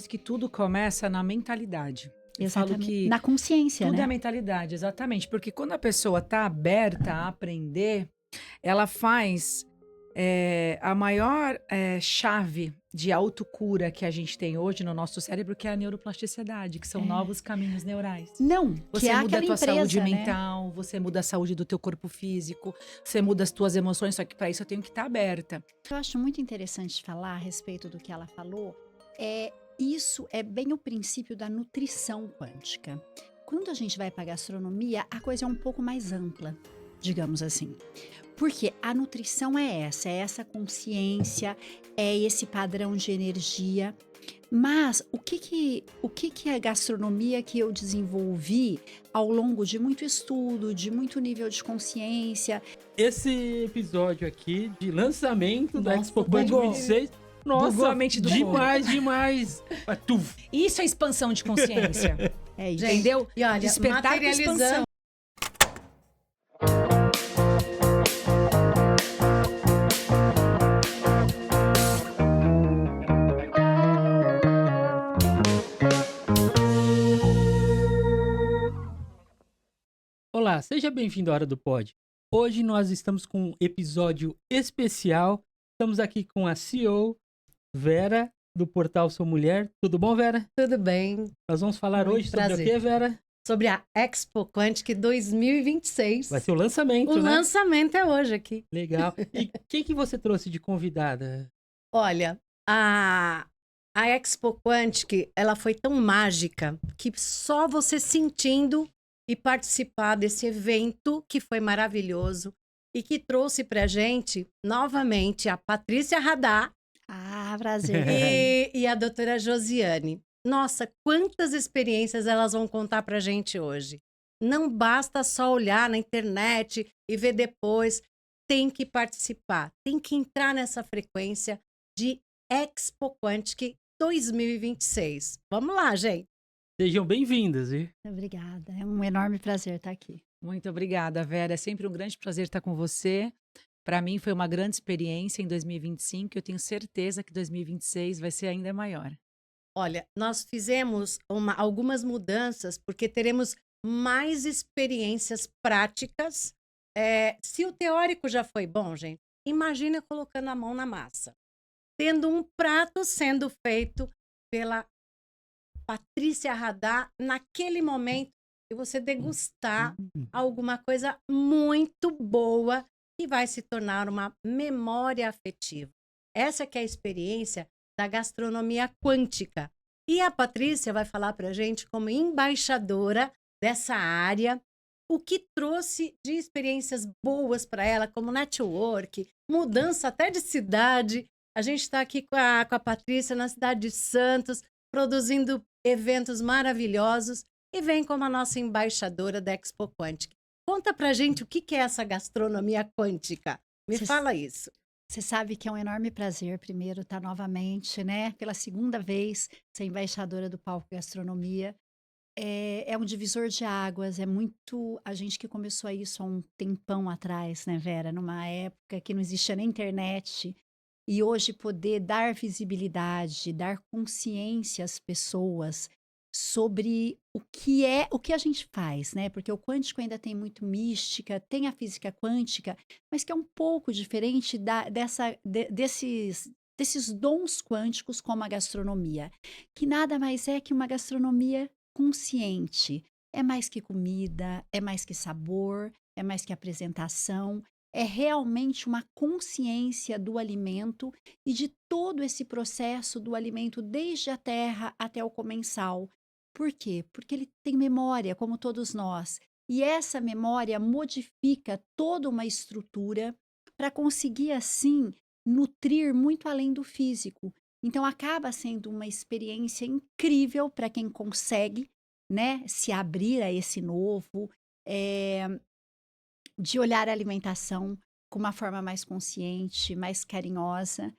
Parece que tudo começa na mentalidade. Eu falo Exatamente. que Na consciência, tudo é a né? mentalidade, exatamente. Porque quando a pessoa está aberta a aprender, ela faz a maior chave de autocura que a gente tem hoje no nosso cérebro, que é a neuroplasticidade, que são É. novos caminhos neurais. Não, que Você é muda a aquela tua saúde empresa, né? mental, você muda a saúde do teu corpo físico, você muda as tuas emoções, só que para isso eu tenho que estar aberta. Eu acho muito interessante falar a respeito do que ela falou. Isso é bem o princípio da nutrição quântica. Quando a gente vai para a gastronomia, a coisa é um pouco mais ampla, digamos assim. Porque a nutrição é essa consciência, é esse padrão de energia. Mas o que que é a gastronomia que eu desenvolvi ao longo de muito estudo, de muito nível de consciência? Esse episódio aqui de lançamento da Nossa, Expo Quantum bugou. 26. Bugou Nossa, a mente do demais, demais. Atuf. Isso é expansão de consciência. É isso. Gente, Entendeu? E olha, Despertar com materializando. expansão. Olá, seja bem-vindo à Hora do Pod. Hoje nós estamos com um episódio especial. Estamos aqui com a CEO, Vera, do Portal Sou Mulher. Tudo bom, Vera? Tudo bem? Nós vamos falar Muito hoje sobre prazer. o que, Vera? Sobre a Expo Quantic 2026. Vai ser o lançamento, O né? lançamento é hoje aqui. Legal. E quem que você trouxe de convidada? Olha, a Expo Quantic, ela foi tão mágica que só você sentindo e participar desse evento que foi maravilhoso e que trouxe pra gente, novamente, a Patrícia Radá Ah, prazer. e a doutora Josiane. Nossa, quantas experiências elas vão contar pra gente hoje. Não basta só olhar na internet e ver depois. Tem que participar, tem que entrar nessa frequência de Expo Quantic 2026. Vamos lá, gente. Sejam bem-vindas, viu? Obrigada. É um enorme prazer estar aqui. Muito obrigada, Vera. É sempre um grande prazer estar com você. Para mim foi uma grande experiência em 2025. Eu tenho certeza que 2026 vai ser ainda maior. Olha, nós fizemos algumas mudanças porque teremos mais experiências práticas. Se o teórico já foi bom, gente, imagina colocando a mão na massa. Tendo um prato sendo feito pela Patrícia Radá naquele momento e você degustar alguma coisa muito boa que vai se tornar uma memória afetiva. Essa que é a experiência da gastronomia quântica. E a Patrícia vai falar para a gente, como embaixadora dessa área, o que trouxe de experiências boas para ela, como network, mudança até de cidade. A gente está aqui com a Patrícia na cidade de Santos, produzindo eventos maravilhosos e vem como a nossa embaixadora da Expo Quantic. Conta pra gente o que é essa gastronomia quântica. Me Cês- fala isso. Você sabe que é um enorme prazer, primeiro, estar novamente, né? Pela segunda vez, ser embaixadora do Palco Gastronomia. É um divisor de águas, é muito. A gente que começou isso há um tempão atrás, né, Vera? Numa época que não existia nem internet. E hoje poder dar visibilidade, dar consciência às pessoas sobre o que a gente faz, né? Porque o quântico ainda tem muito mística, tem a física quântica, mas que é um pouco diferente desses dons quânticos como a gastronomia, que nada mais é que uma gastronomia consciente. É mais que comida, é mais que sabor, é mais que apresentação, é realmente uma consciência do alimento e de todo esse processo do alimento, desde a terra até o comensal. Por quê? Porque ele tem memória, como todos nós. E essa memória modifica toda uma estrutura para conseguir, assim, nutrir muito além do físico. Então, acaba sendo uma experiência incrível para quem consegue, né, se abrir a esse novo. De olhar a alimentação com uma forma mais consciente, mais carinhosa,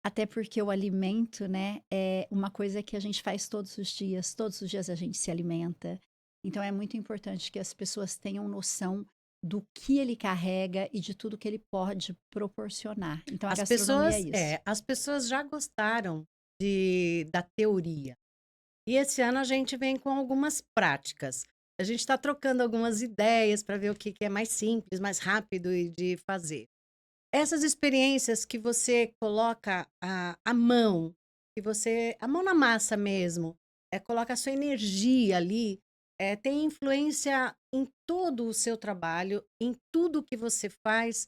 até porque o alimento, né, é uma coisa que a gente faz todos os dias a gente se alimenta. Então é muito importante que as pessoas tenham noção do que ele carrega e de tudo que ele pode proporcionar. Então a gastronomia é isso. As pessoas já gostaram da teoria. E esse ano a gente vem com algumas práticas. A gente está trocando algumas ideias para ver o que é mais simples, mais rápido e de fazer. Essas experiências que você coloca a mão, a mão na massa mesmo, coloca a sua energia ali, tem influência em todo o seu trabalho, em tudo que você faz,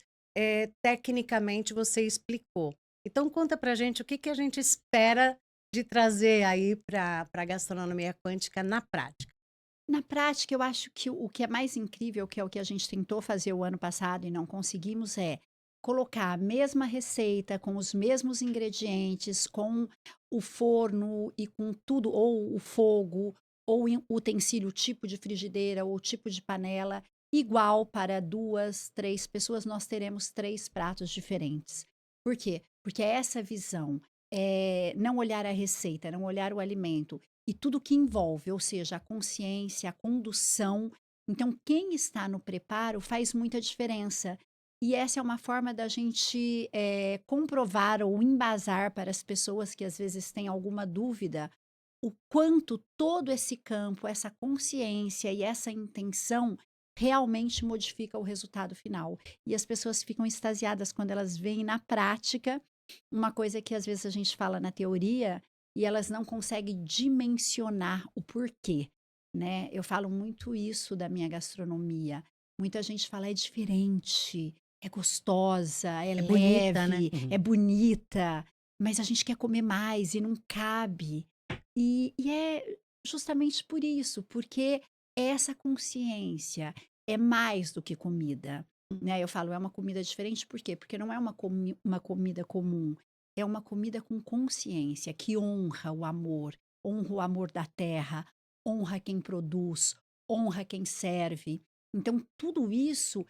tecnicamente você explicou. Então conta pra gente o que a gente espera de trazer aí para a gastronomia quântica na prática. Na prática, eu acho que o que é mais incrível, que é o que a gente tentou fazer o ano passado e não conseguimos, é colocar a mesma receita, com os mesmos ingredientes, com o forno e com tudo, ou o fogo, ou o utensílio, o tipo de frigideira, ou o tipo de panela, igual para 2, 3 pessoas, nós teremos 3 pratos diferentes. Por quê? Porque é essa visão, não olhar a receita, não olhar o alimento, e tudo que envolve, ou seja, a consciência, a condução. Então, quem está no preparo faz muita diferença. E essa é uma forma da gente comprovar ou embasar para as pessoas que às vezes têm alguma dúvida o quanto todo esse campo, essa consciência e essa intenção realmente modifica o resultado final. E as pessoas ficam extasiadas quando elas veem na prática uma coisa que às vezes a gente fala na teoria e elas não conseguem dimensionar o porquê, né? Eu falo muito isso da minha gastronomia. Muita gente fala é diferente, é gostosa, é leve, bonita, né? é bonita, mas a gente quer comer mais e não cabe. E é justamente por isso, porque essa consciência é mais do que comida, né? Eu falo, é uma comida diferente, por quê? Porque não é uma comida comum, é uma comida com consciência, que honra o amor da terra, honra quem produz, honra quem serve. Então, tudo isso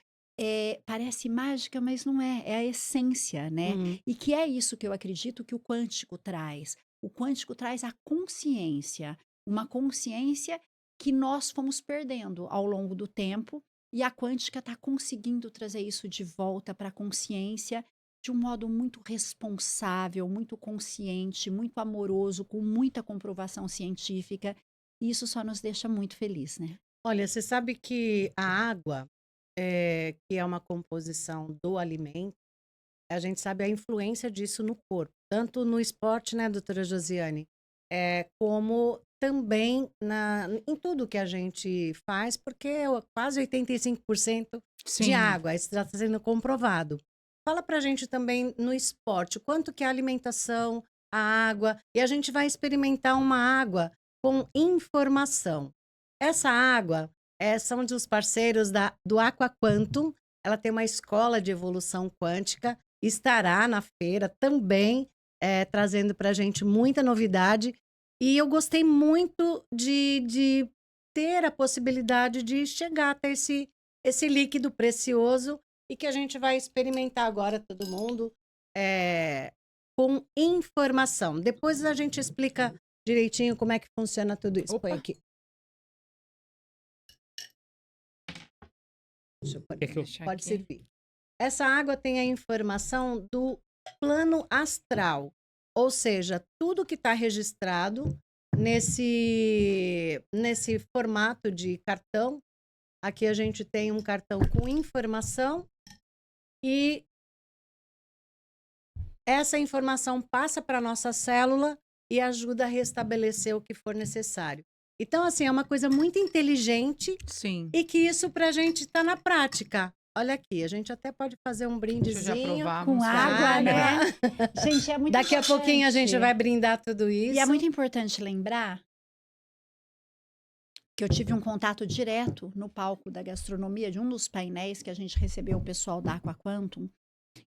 parece mágica, mas não é, é a essência, né? Uhum. E que é isso que eu acredito que o quântico traz. O quântico traz a consciência, uma consciência que nós fomos perdendo ao longo do tempo, e a quântica está conseguindo trazer isso de volta para a consciência de um modo muito responsável, muito consciente, muito amoroso, com muita comprovação científica. E isso só nos deixa muito feliz, né? Olha, você sabe que a água, que é uma composição do alimento, a gente sabe a influência disso no corpo, tanto no esporte, né, doutora Josiane, como também em tudo que a gente faz, porque é quase 85% de Sim. água, isso está sendo comprovado. Fala pra gente também no esporte, o quanto que é a alimentação, a água, e a gente vai experimentar uma água com informação. Essa água são dos parceiros do Aqua Quantum, ela tem uma escola de evolução quântica, estará na feira também, trazendo pra gente muita novidade, e eu gostei muito de ter a possibilidade de chegar até esse líquido precioso e que a gente vai experimentar agora, todo mundo, com informação. Depois a gente explica direitinho como é que funciona tudo isso. Opa. Põe aqui. Deixa eu pôr Quer que eu- Deixa Pode aqui. servir. Essa água tem a informação do plano astral, ou seja, tudo que está registrado nesse formato de cartão. Aqui a gente tem um cartão com informação e essa informação passa para a nossa célula e ajuda a restabelecer o que for necessário. Então, assim, é uma coisa muito inteligente Sim. e que isso para a gente está na prática. Olha aqui, a gente até pode fazer um Deixa eu já brindezinho. provar. Com vamos água, provar. né? Gente, é muito Daqui a pouquinho a gente importante. vai brindar tudo isso. E é muito importante lembrar que eu tive um contato direto no palco da gastronomia de um dos painéis que a gente recebeu o pessoal da Aqua Quantum,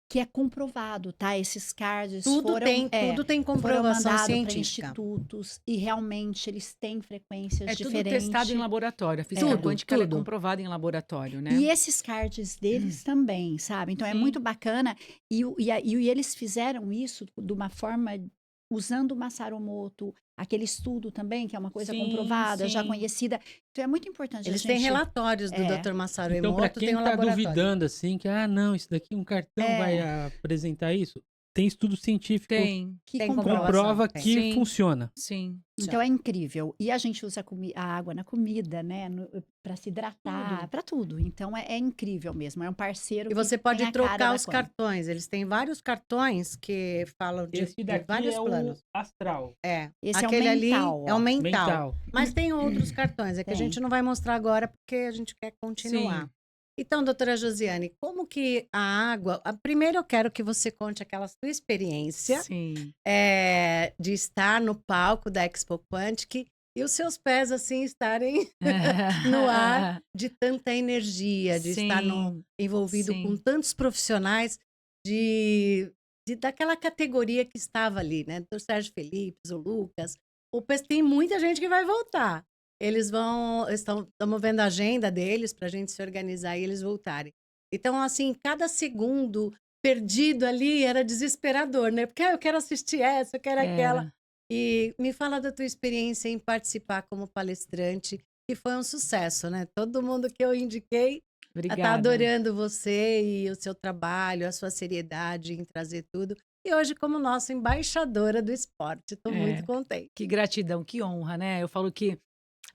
que é comprovado, tá? Esses cards Tudo tem foram comprovação mandados para científica. institutos e realmente eles têm frequências É tudo diferentes. testado em laboratório. A física Tudo, quântica ela é tudo. comprovada em laboratório, né? E esses cards deles também, sabe? Então é Sim. muito bacana. E eles fizeram isso de uma forma usando o Masaru Emoto, aquele estudo também, que é uma coisa Sim, comprovada, já sim. conhecida. Então é muito importante Eles a têm gente... relatórios do Dr. Masaru Então, para Emoto, quem tem um está laboratório. duvidando assim, que, não, isso daqui um cartão vai apresentar isso, tem estudo científico Tem, Que Tem comprova. comprova Tem. que Sim. funciona. sim. Então é incrível. E a gente usa a água na comida, né? Para se hidratar, Tudo. para tudo. Então é incrível mesmo. É um parceiro E que você tem pode a cara trocar da os Quantum. cartões. Eles têm vários cartões que falam Esse de daqui vários é o planos. astral, É, Esse é o aquele ali mental, é o ó. mental. mental. Mas tem outros cartões, é que a Tem. gente não vai mostrar agora porque a gente quer continuar. Sim. Então, doutora Josiane, como que a água... Primeiro eu quero que você conte aquela sua experiência Sim. de estar no palco da Expo Quantic e os seus pés, assim, estarem no ar de tanta energia, de estar Sim, envolvido com sim. tantos profissionais daquela categoria que estava ali, né? Do Sérgio Felipe, o Lucas. Tem muita gente que vai voltar. Estamos vendo a agenda deles para a gente se organizar e eles voltarem. Então, assim, cada segundo perdido ali era desesperador, né? Porque eu quero assistir essa, eu quero aquela. Era. E me fala da tua experiência em participar como palestrante, que foi um sucesso, né? Todo mundo que eu indiquei tá Obrigada. adorando você e o seu trabalho, a sua seriedade em trazer tudo. E hoje, como nossa embaixadora do esporte, estou muito É, contente. que gratidão, que honra, né? Eu falo que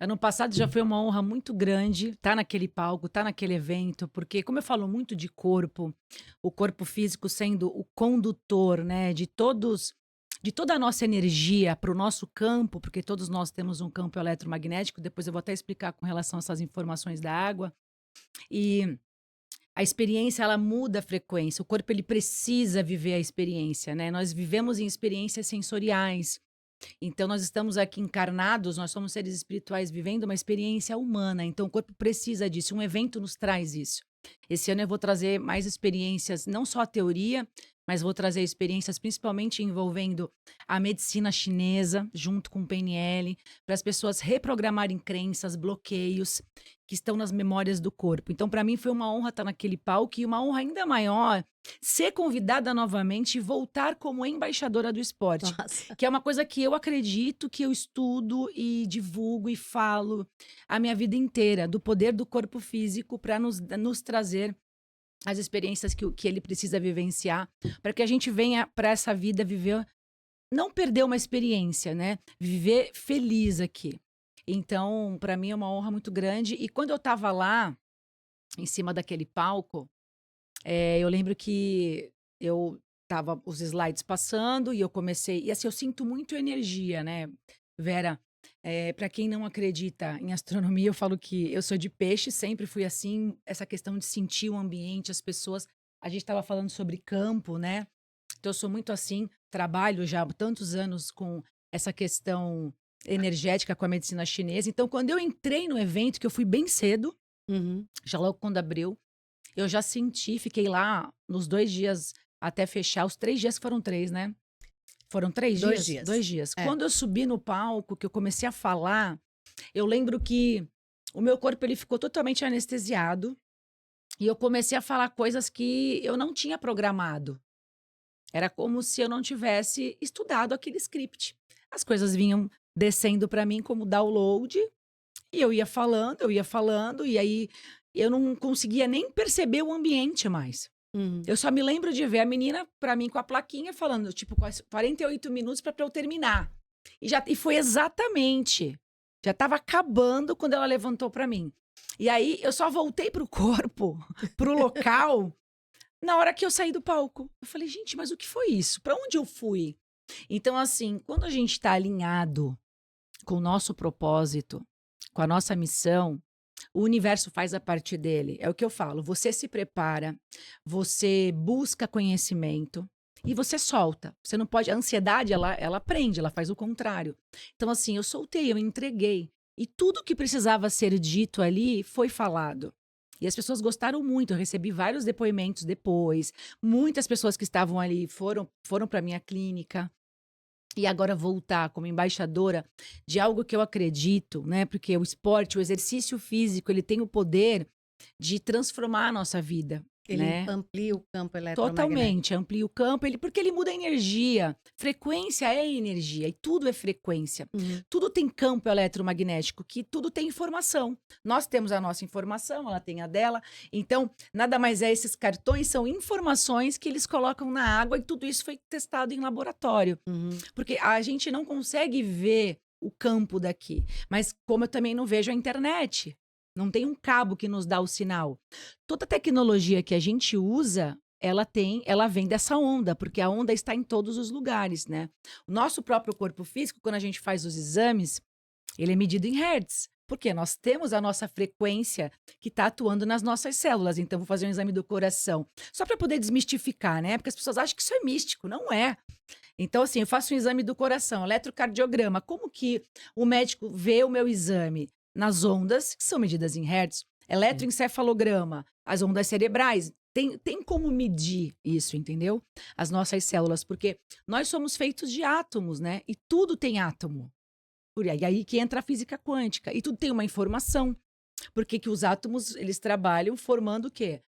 ano passado já foi uma honra muito grande estar naquele palco, estar naquele evento, porque como eu falo muito de corpo, o corpo físico sendo o condutor, né, de toda a nossa energia para o nosso campo, porque todos nós temos um campo eletromagnético, depois eu vou até explicar com relação a essas informações da água. E a experiência, ela muda a frequência. O corpo, ele precisa viver a experiência, né? Nós vivemos em experiências sensoriais. Então, nós estamos aqui encarnados, nós somos seres espirituais vivendo uma experiência humana. Então, o corpo precisa disso. Um evento nos traz isso. Esse ano eu vou trazer mais experiências, não só a teoria, mas vou trazer experiências principalmente envolvendo a medicina chinesa, junto com o PNL, para as pessoas reprogramarem crenças, bloqueios que estão nas memórias do corpo. Então, para mim, foi uma honra estar naquele palco e uma honra ainda maior ser convidada novamente e voltar como embaixadora do esporte. Nossa. Que é uma coisa que eu acredito, que eu estudo e divulgo e falo a minha vida inteira, do poder do corpo físico para nos trazer as experiências que ele precisa vivenciar, para que a gente venha para essa vida viver, não perder uma experiência, né? Viver feliz aqui. Então, para mim é uma honra muito grande. E quando eu estava lá, em cima daquele palco, eu lembro que eu tava os slides passando e eu comecei. E assim, eu sinto muito energia, né, Vera? Para quem não acredita em astronomia, eu falo que eu sou de peixe, sempre fui assim, essa questão de sentir o ambiente, as pessoas. A gente estava falando sobre campo, né? Então, eu sou muito assim, trabalho já há tantos anos com essa questão energética com a medicina chinesa. Então, quando eu entrei no evento, que eu fui bem cedo, Uhum. já logo quando abriu, eu já senti, fiquei lá nos 2 dias até fechar, os 3 dias que foram 3, né? Foram 3 dias? 2 dias. 2 dias. É. Quando eu subi no palco, que eu comecei a falar, eu lembro que o meu corpo ele ficou totalmente anestesiado e eu comecei a falar coisas que eu não tinha programado. Era como se eu não tivesse estudado aquele script. As coisas vinham descendo para mim como download e eu ia falando, e aí eu não conseguia nem perceber o ambiente mais. Uhum. Eu só me lembro de ver a menina, pra mim, com a plaquinha, falando, tipo, quase 48 minutos pra eu terminar. E foi exatamente. Já tava acabando quando ela levantou pra mim. E aí, eu só voltei pro corpo, pro local, na hora que eu saí do palco. Eu falei, gente, mas o que foi isso? Pra onde eu fui? Então, assim, quando a gente tá alinhado com o nosso propósito, com a nossa missão, o universo faz a parte dele. É o que eu falo. Você se prepara, você busca conhecimento e você solta. Você não pode. A ansiedade, ela prende, ela faz o contrário. Então, assim, eu soltei, eu entreguei. E tudo que precisava ser dito ali foi falado. E as pessoas gostaram muito. Eu recebi vários depoimentos depois. Muitas pessoas que estavam ali foram para minha clínica. E agora voltar como embaixadora de algo que eu acredito, né? Porque o esporte, o exercício físico, ele tem o poder de transformar a nossa vida. Ele né? amplia o campo eletromagnético. Totalmente, amplia o campo, porque ele muda a energia. Frequência é energia e tudo é frequência. Uhum. Tudo tem campo eletromagnético, que tudo tem informação. Nós temos a nossa informação, ela tem a dela. Então, nada mais é, esses cartões são informações que eles colocam na água e tudo isso foi testado em laboratório. Uhum. Porque a gente não consegue ver o campo daqui. Mas como eu também não vejo a internet, não tem um cabo que nos dá o sinal. Toda tecnologia que a gente usa, ela vem dessa onda, porque a onda está em todos os lugares, né? O nosso próprio corpo físico, quando a gente faz os exames, ele é medido em hertz. Porque nós temos a nossa frequência que está atuando nas nossas células. Então, vou fazer um exame do coração. Só para poder desmistificar, né? Porque as pessoas acham que isso é místico. Não é. Então, assim, eu faço um exame do coração, eletrocardiograma. Como que o médico vê o meu exame? Nas ondas, que são medidas em hertz. Eletroencefalograma, as ondas cerebrais. Tem como medir isso, entendeu? As nossas células. Porque nós somos feitos de átomos, né? E tudo tem átomo. E aí que entra a física quântica. E tudo tem uma informação. Porque que os átomos, eles trabalham formando o quê?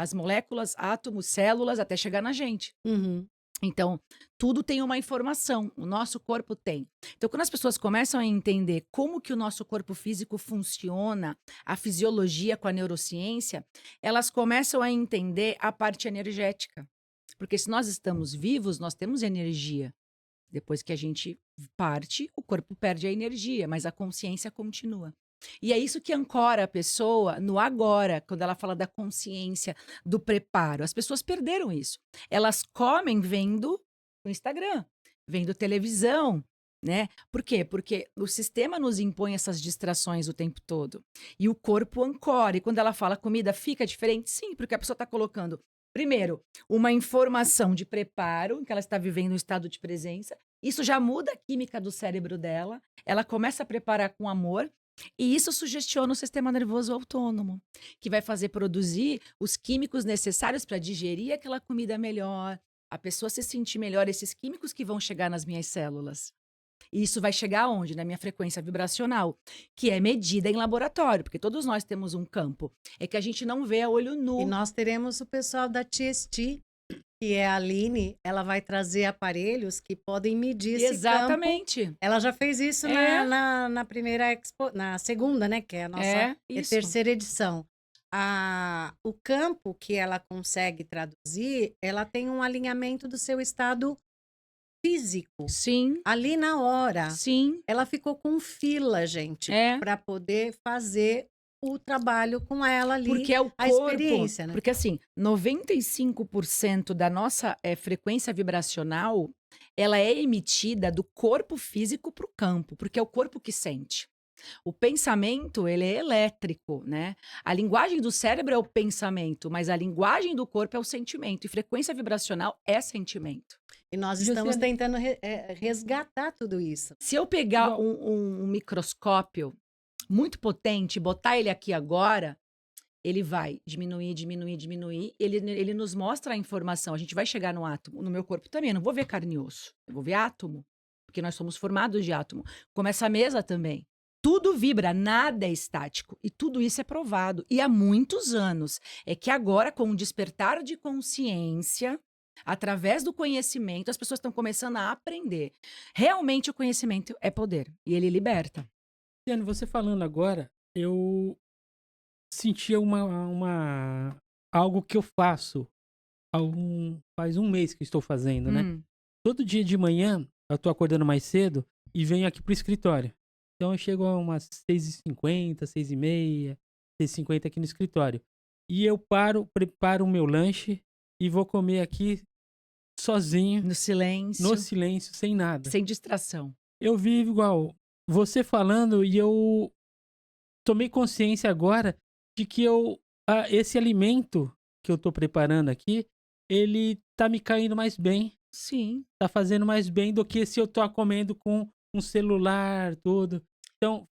As moléculas, átomos, células, até chegar na gente. Uhum. Então, tudo tem uma informação, o nosso corpo tem. Então, quando as pessoas começam a entender como que o nosso corpo físico funciona, a fisiologia com a neurociência, elas começam a entender a parte energética. Porque se nós estamos vivos, nós temos energia. Depois que a gente parte, o corpo perde a energia, mas a consciência continua. E é isso que ancora a pessoa no agora, quando ela fala da consciência, do preparo. As pessoas perderam isso. Elas comem vendo o Instagram, vendo televisão, né? Por quê? Porque o sistema nos impõe essas distrações o tempo todo. E o corpo ancora. E quando ela fala comida fica diferente? Sim, porque a pessoa está colocando, primeiro, uma informação de preparo, em que ela está vivendo um estado de presença. Isso já muda a química do cérebro dela. Ela começa a preparar com amor. E isso sugestiona o sistema nervoso autônomo, que vai fazer produzir os químicos necessários para digerir aquela comida melhor, a pessoa se sentir melhor, esses químicos que vão chegar nas minhas células. E isso vai chegar aonde? Na minha frequência vibracional, que é medida em laboratório, porque todos nós temos um campo. É que a gente não vê a olho nu. E nós teremos o pessoal da TST, que é a Aline, ela vai trazer aparelhos que podem medir esse campo. Exatamente. Ela já fez isso É. na primeira expo, na segunda, né? Que é a nossa Isso. terceira edição. O campo que ela consegue traduzir, ela tem um alinhamento do seu estado físico. Sim, Ali na hora, sim. ela ficou com fila, gente, É. para poder fazer o trabalho com ela ali. Porque é o a corpo. experiência, né? Porque assim, 95% da nossa frequência vibracional, ela é emitida do corpo físico para o campo, porque é o corpo que sente. O pensamento, ele é elétrico, né? A linguagem do cérebro é o pensamento, mas a linguagem do corpo é o sentimento. E frequência vibracional é sentimento. E nós Josiane. estamos tentando resgatar tudo isso. Se eu pegar Igual- um microscópio muito potente, botar ele aqui agora, ele vai diminuir, diminuir, diminuir. Ele nos mostra a informação. A gente vai chegar no átomo. No meu corpo também, eu não vou ver carne e osso. Eu vou ver átomo, porque nós somos formados de átomo. Como essa mesa também. Tudo vibra, nada é estático. E tudo isso é provado. E há muitos anos. É que agora, com o despertar de consciência, através do conhecimento, as pessoas estão começando a aprender. Realmente o conhecimento é poder. E ele liberta. Luciano, você falando agora, eu sentia algo que eu faço faz um mês que estou fazendo, né? Hum. Todo dia de manhã, eu tô acordando mais cedo e venho aqui pro escritório. Então eu chego a umas 6h50, 6h30, 6h50 aqui no escritório. E eu preparo o meu lanche e vou comer aqui sozinho, No silêncio, no silêncio, sem nada. sem distração. Eu vivo igual você falando e eu tomei consciência agora de que esse alimento que eu tô preparando aqui, ele tá me caindo mais bem, Sim. tá fazendo mais bem do que se eu tô comendo com um celular, tudo. Então,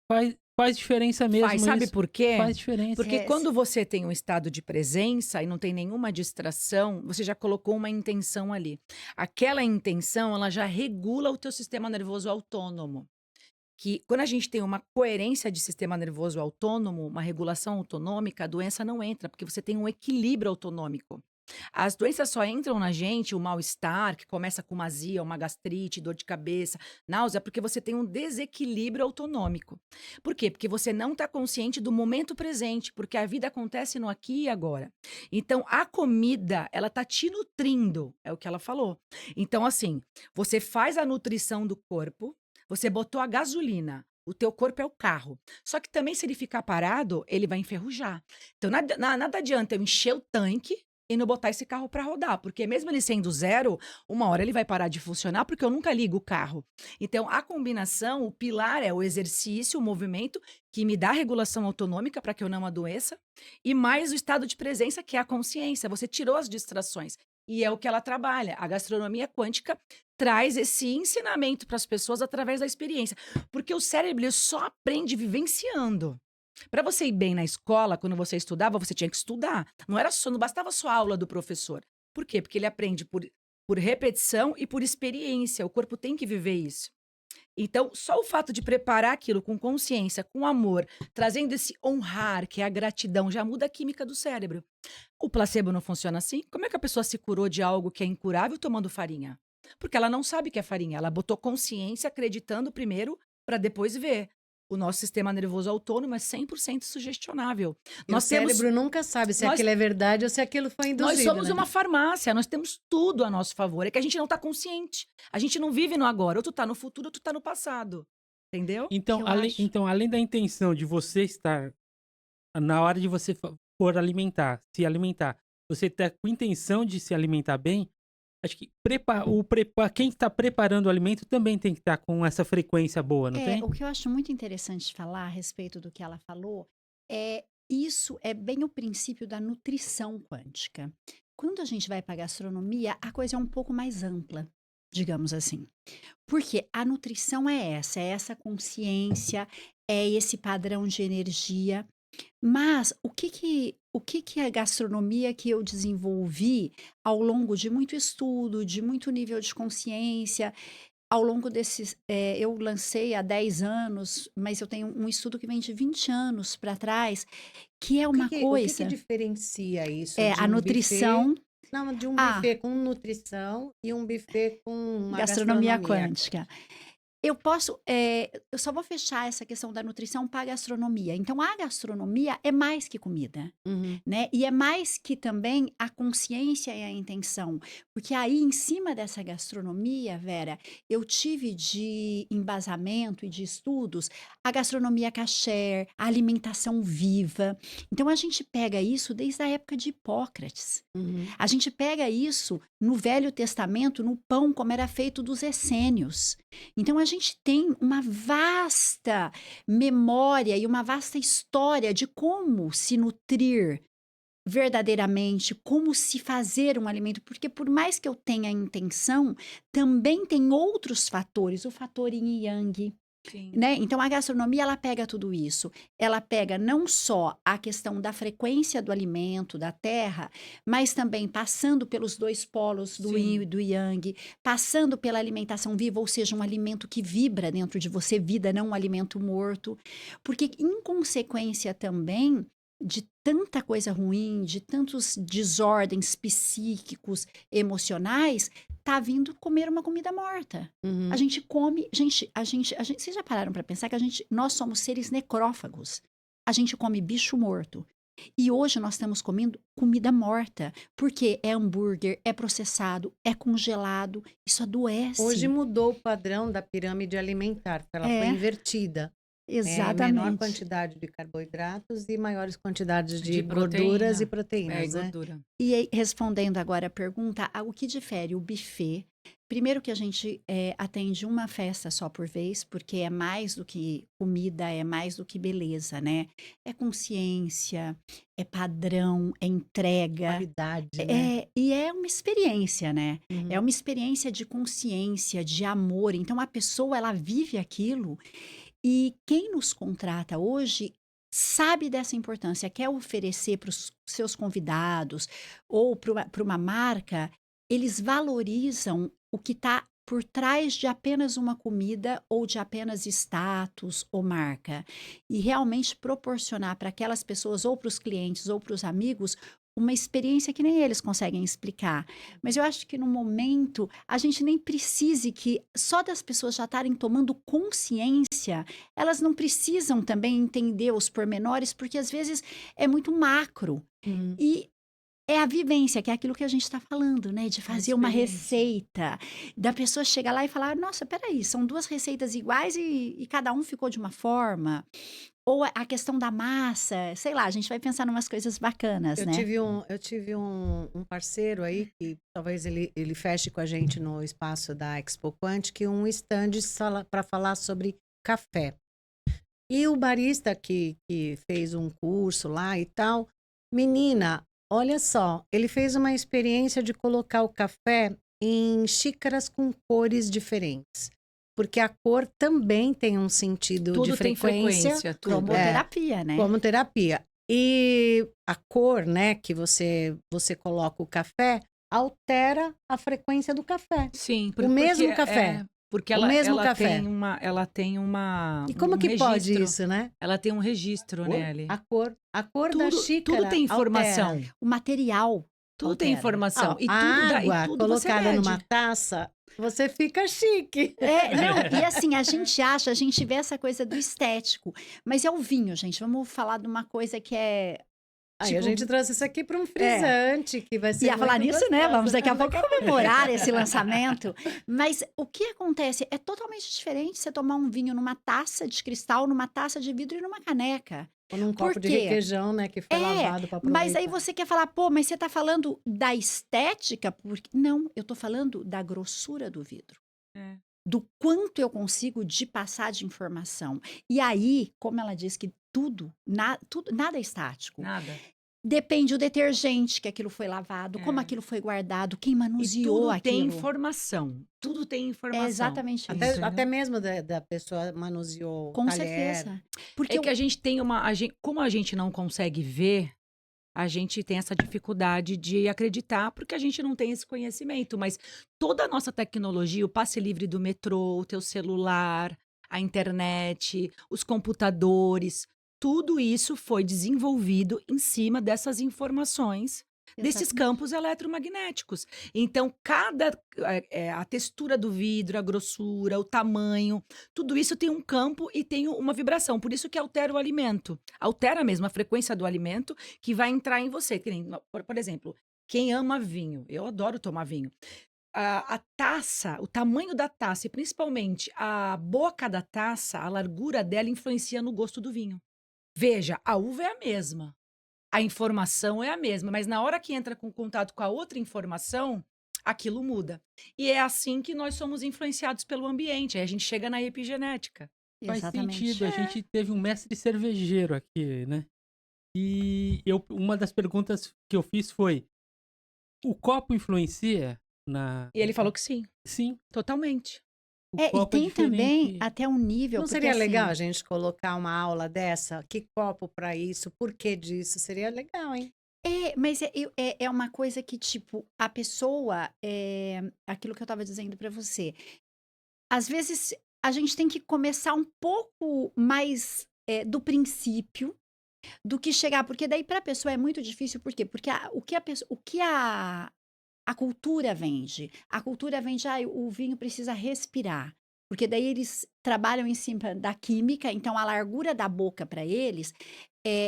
faz diferença mesmo Faz, sabe isso. por quê? Faz diferença. Porque É, quando você tem um estado de presença e não tem nenhuma distração, você já colocou uma intenção ali. Aquela intenção, ela já regula o teu sistema nervoso autônomo, que quando a gente tem uma coerência de sistema nervoso autônomo, uma regulação autonômica, a doença não entra, porque você tem um equilíbrio autonômico. As doenças só entram na gente, o mal-estar, que começa com uma azia, uma gastrite, dor de cabeça, náusea, porque você tem um desequilíbrio autonômico. Por quê? Porque você não está consciente do momento presente, porque a vida acontece no aqui e agora. Então, a comida, ela tá te nutrindo, é o que ela falou. Então, assim, você faz a nutrição do corpo, você botou a gasolina. O teu corpo é o carro. Só que também, se ele ficar parado, ele vai enferrujar. Então, nada adianta eu encher o tanque e não botar esse carro para rodar, porque mesmo ele sendo zero, uma hora ele vai parar de funcionar, porque eu nunca ligo o carro. Então, a combinação, o pilar é o exercício, o movimento, que me dá regulação autonômica para que eu não adoeça, e mais o estado de presença, que é a consciência. Você tirou as distrações. E é o que ela trabalha. A gastronomia quântica traz esse ensinamento para as pessoas através da experiência. Porque o cérebro ele só aprende vivenciando. Para você ir bem na escola, quando você estudava, você tinha que estudar. Não bastava só a aula do professor. Por quê? Porque ele aprende por repetição e por experiência. O corpo tem que viver isso. Então, só o fato de preparar aquilo com consciência, com amor, trazendo esse honrar, que é a gratidão, já muda a química do cérebro. O placebo não funciona assim? Como é que a pessoa se curou de algo que é incurável tomando farinha? Porque ela não sabe que é farinha. Ela botou consciência acreditando primeiro para depois ver. O nosso sistema nervoso autônomo é 100% sugestionável. E Nós o temos cérebro nunca sabe se nós aquilo é verdade ou se aquilo foi nós induzido, somos né? uma farmácia, nós temos tudo a nosso favor. É que a gente não está consciente. A gente não vive no agora. Ou tu tá no futuro ou tu tá no passado. Entendeu? Então, Eu além, acho. então, além da intenção de você estar, na hora de você for se alimentar, você tá com intenção de se alimentar bem, acho que quem está preparando o alimento também tem que estar com essa frequência boa, não tem? O que eu acho muito interessante falar a respeito do que ela falou é isso é bem o princípio da nutrição quântica. Quando a gente vai para a gastronomia, a coisa é um pouco mais ampla, digamos assim. Porque a nutrição é essa consciência, é esse padrão de energia. Mas o que que a gastronomia que eu desenvolvi ao longo de muito estudo, de muito nível de consciência, ao longo desses, eu lancei há 10 anos, mas eu tenho um estudo que vem de 20 anos para trás, que é uma O que coisa, diferencia isso é de a um buffet? nutrição, Não, de um a buffet com nutrição e um buffet com uma gastronomia gastronomia. quântica. Eu só vou fechar essa questão da nutrição para a gastronomia. Então, a gastronomia é mais que comida, Uhum. né? E é mais que também a consciência e a intenção. Porque aí, em cima dessa gastronomia, Vera, eu tive de embasamento e de estudos a gastronomia kasher, a alimentação viva. Então, a gente pega isso desde a época de Hipócrates. Uhum. A gente pega isso no Velho Testamento, no pão como era feito dos essênios. Então, a gente tem uma vasta memória e uma vasta história de como se nutrir verdadeiramente, como se fazer um alimento, porque por mais que eu tenha intenção, também tem outros fatores, o fator yin e yang, Sim. né? Então a gastronomia ela pega tudo isso. Ela pega não só a questão da frequência do alimento, da terra, mas também passando pelos dois polos do yin Sim. e do yang, passando pela alimentação viva, ou seja, um alimento que vibra dentro de você, vida, não um alimento morto. Porque em consequência também de tanta coisa ruim, de tantos desordens psíquicos, emocionais, tá vindo comer uma comida morta. Uhum. A gente come, vocês já pararam para pensar que nós somos seres necrófagos. A gente come bicho morto. E hoje nós estamos comendo comida morta, porque é hambúrguer, é processado, é congelado, isso adoece. Hoje mudou o padrão da pirâmide alimentar, ela foi É. invertida. Menor Exatamente. quantidade de carboidratos e maiores quantidades de De gorduras e proteína. É, proteínas, né? gordura. E aí, respondendo agora a pergunta, o que difere o buffet? Primeiro que a gente atende uma festa só por vez, porque é mais do que comida, é mais do que beleza, né? É consciência, é padrão, é entrega. Qualidade, né? E é uma experiência, né? Uhum. É uma experiência de consciência, de amor. Então a pessoa ela vive aquilo e quem nos contrata hoje sabe dessa importância, quer oferecer para os seus convidados ou para uma marca, eles valorizam o que está por trás de apenas uma comida ou de apenas status ou marca. E realmente proporcionar para aquelas pessoas, ou para os clientes, ou para os amigos, uma experiência que nem eles conseguem explicar. Mas eu acho que no momento a gente nem precise que só das pessoas já estarem tomando consciência, elas não precisam também entender os pormenores, porque às vezes é muito macro. Uhum. E é a vivência, que é aquilo que a gente está falando, né? De fazer uma experiência. receita, da pessoa chegar lá e falar: nossa, peraí, são duas receitas iguais e cada um ficou de uma forma. Ou a questão da massa, sei lá, a gente vai pensar em umas coisas bacanas, Eu né? tive um parceiro aí que talvez ele feche com a gente no espaço da Expo Quantic um stand para falar sobre café. E o barista que fez um curso lá e tal, menina, olha só, ele fez uma experiência de colocar o café em xícaras com cores diferentes. Porque a cor também tem um sentido de Tudo tem frequência. frequência, tudo. Cromoterapia, né? Como terapia. E a cor, né, que você coloca o café, altera a frequência do café. Sim, O mesmo café. Porque O ela, mesmo ela café. ela tem uma E como um que pode registro. isso, né? Ela tem um registro, né, Ali? A cor da xícara Tudo tem informação. altera. O material Tudo tem altera. informação. Ó, E a tudo dá, água e tudo você colocada mede. numa taça, você fica chique. Não, e assim, a gente vê essa coisa do estético, mas é o vinho, gente. Vamos falar de uma coisa que é. Aí a Tipo, gente trouxe isso aqui para um frisante, que vai ser ia falar muito nisso, né? gostoso. Vamos daqui a pouco comemorar esse lançamento. Mas o que acontece é totalmente diferente você tomar um vinho numa taça de cristal, numa taça de vidro e numa caneca. Ou num copo de quê? requeijão, né, que foi lavado para aproveitar. Mas aí você quer falar, pô, mas você tá falando da estética? Porque... Não, eu tô falando da grossura do vidro. É. Do quanto eu consigo de passar de informação. E aí, como ela diz que tudo, nada é estático. Nada. Depende do detergente que aquilo foi lavado, como É. aquilo foi guardado, quem E manuseou tudo aquilo. tem informação. Tudo tem informação. É exatamente isso. Entendeu? Até mesmo da pessoa manuseou o Com talher. certeza. Porque É que a gente tem como a gente não consegue ver, a gente tem essa dificuldade de acreditar, porque a gente não tem esse conhecimento. Mas toda a nossa tecnologia, o passe livre do metrô, o teu celular, a internet, os computadores, tudo isso foi desenvolvido em cima dessas informações, desses Exatamente. campos eletromagnéticos. Então, a textura do vidro, a grossura, o tamanho, tudo isso tem um campo e tem uma vibração. Por isso que altera o alimento. Altera mesmo a frequência do alimento que vai entrar em você. Que nem, por exemplo, quem ama vinho, eu adoro tomar vinho. A taça, o tamanho da taça e principalmente a boca da taça, a largura dela influencia no gosto do vinho. Veja, a uva é a mesma. A informação é a mesma, mas na hora que entra com contato com a outra informação, aquilo muda. E é assim que nós somos influenciados pelo ambiente. Aí a gente chega na epigenética. Faz Exatamente. sentido. A gente teve um mestre cervejeiro aqui, né? E uma das perguntas que eu fiz foi: o copo influencia na. E ele falou que sim, Sim, totalmente. o E copo tem também diferente. até um nível. Não porque, seria assim, legal a gente colocar uma aula dessa? Que copo para isso? Por que disso? Seria legal, hein? Mas é uma coisa que, tipo, a pessoa, aquilo que eu tava dizendo pra você, às vezes a gente tem que começar um pouco mais do princípio do que chegar, porque daí pra pessoa é muito difícil, por quê? Porque o que a cultura vende? A cultura vende, o vinho precisa respirar. Porque daí eles trabalham em cima da química, então a largura da boca para eles,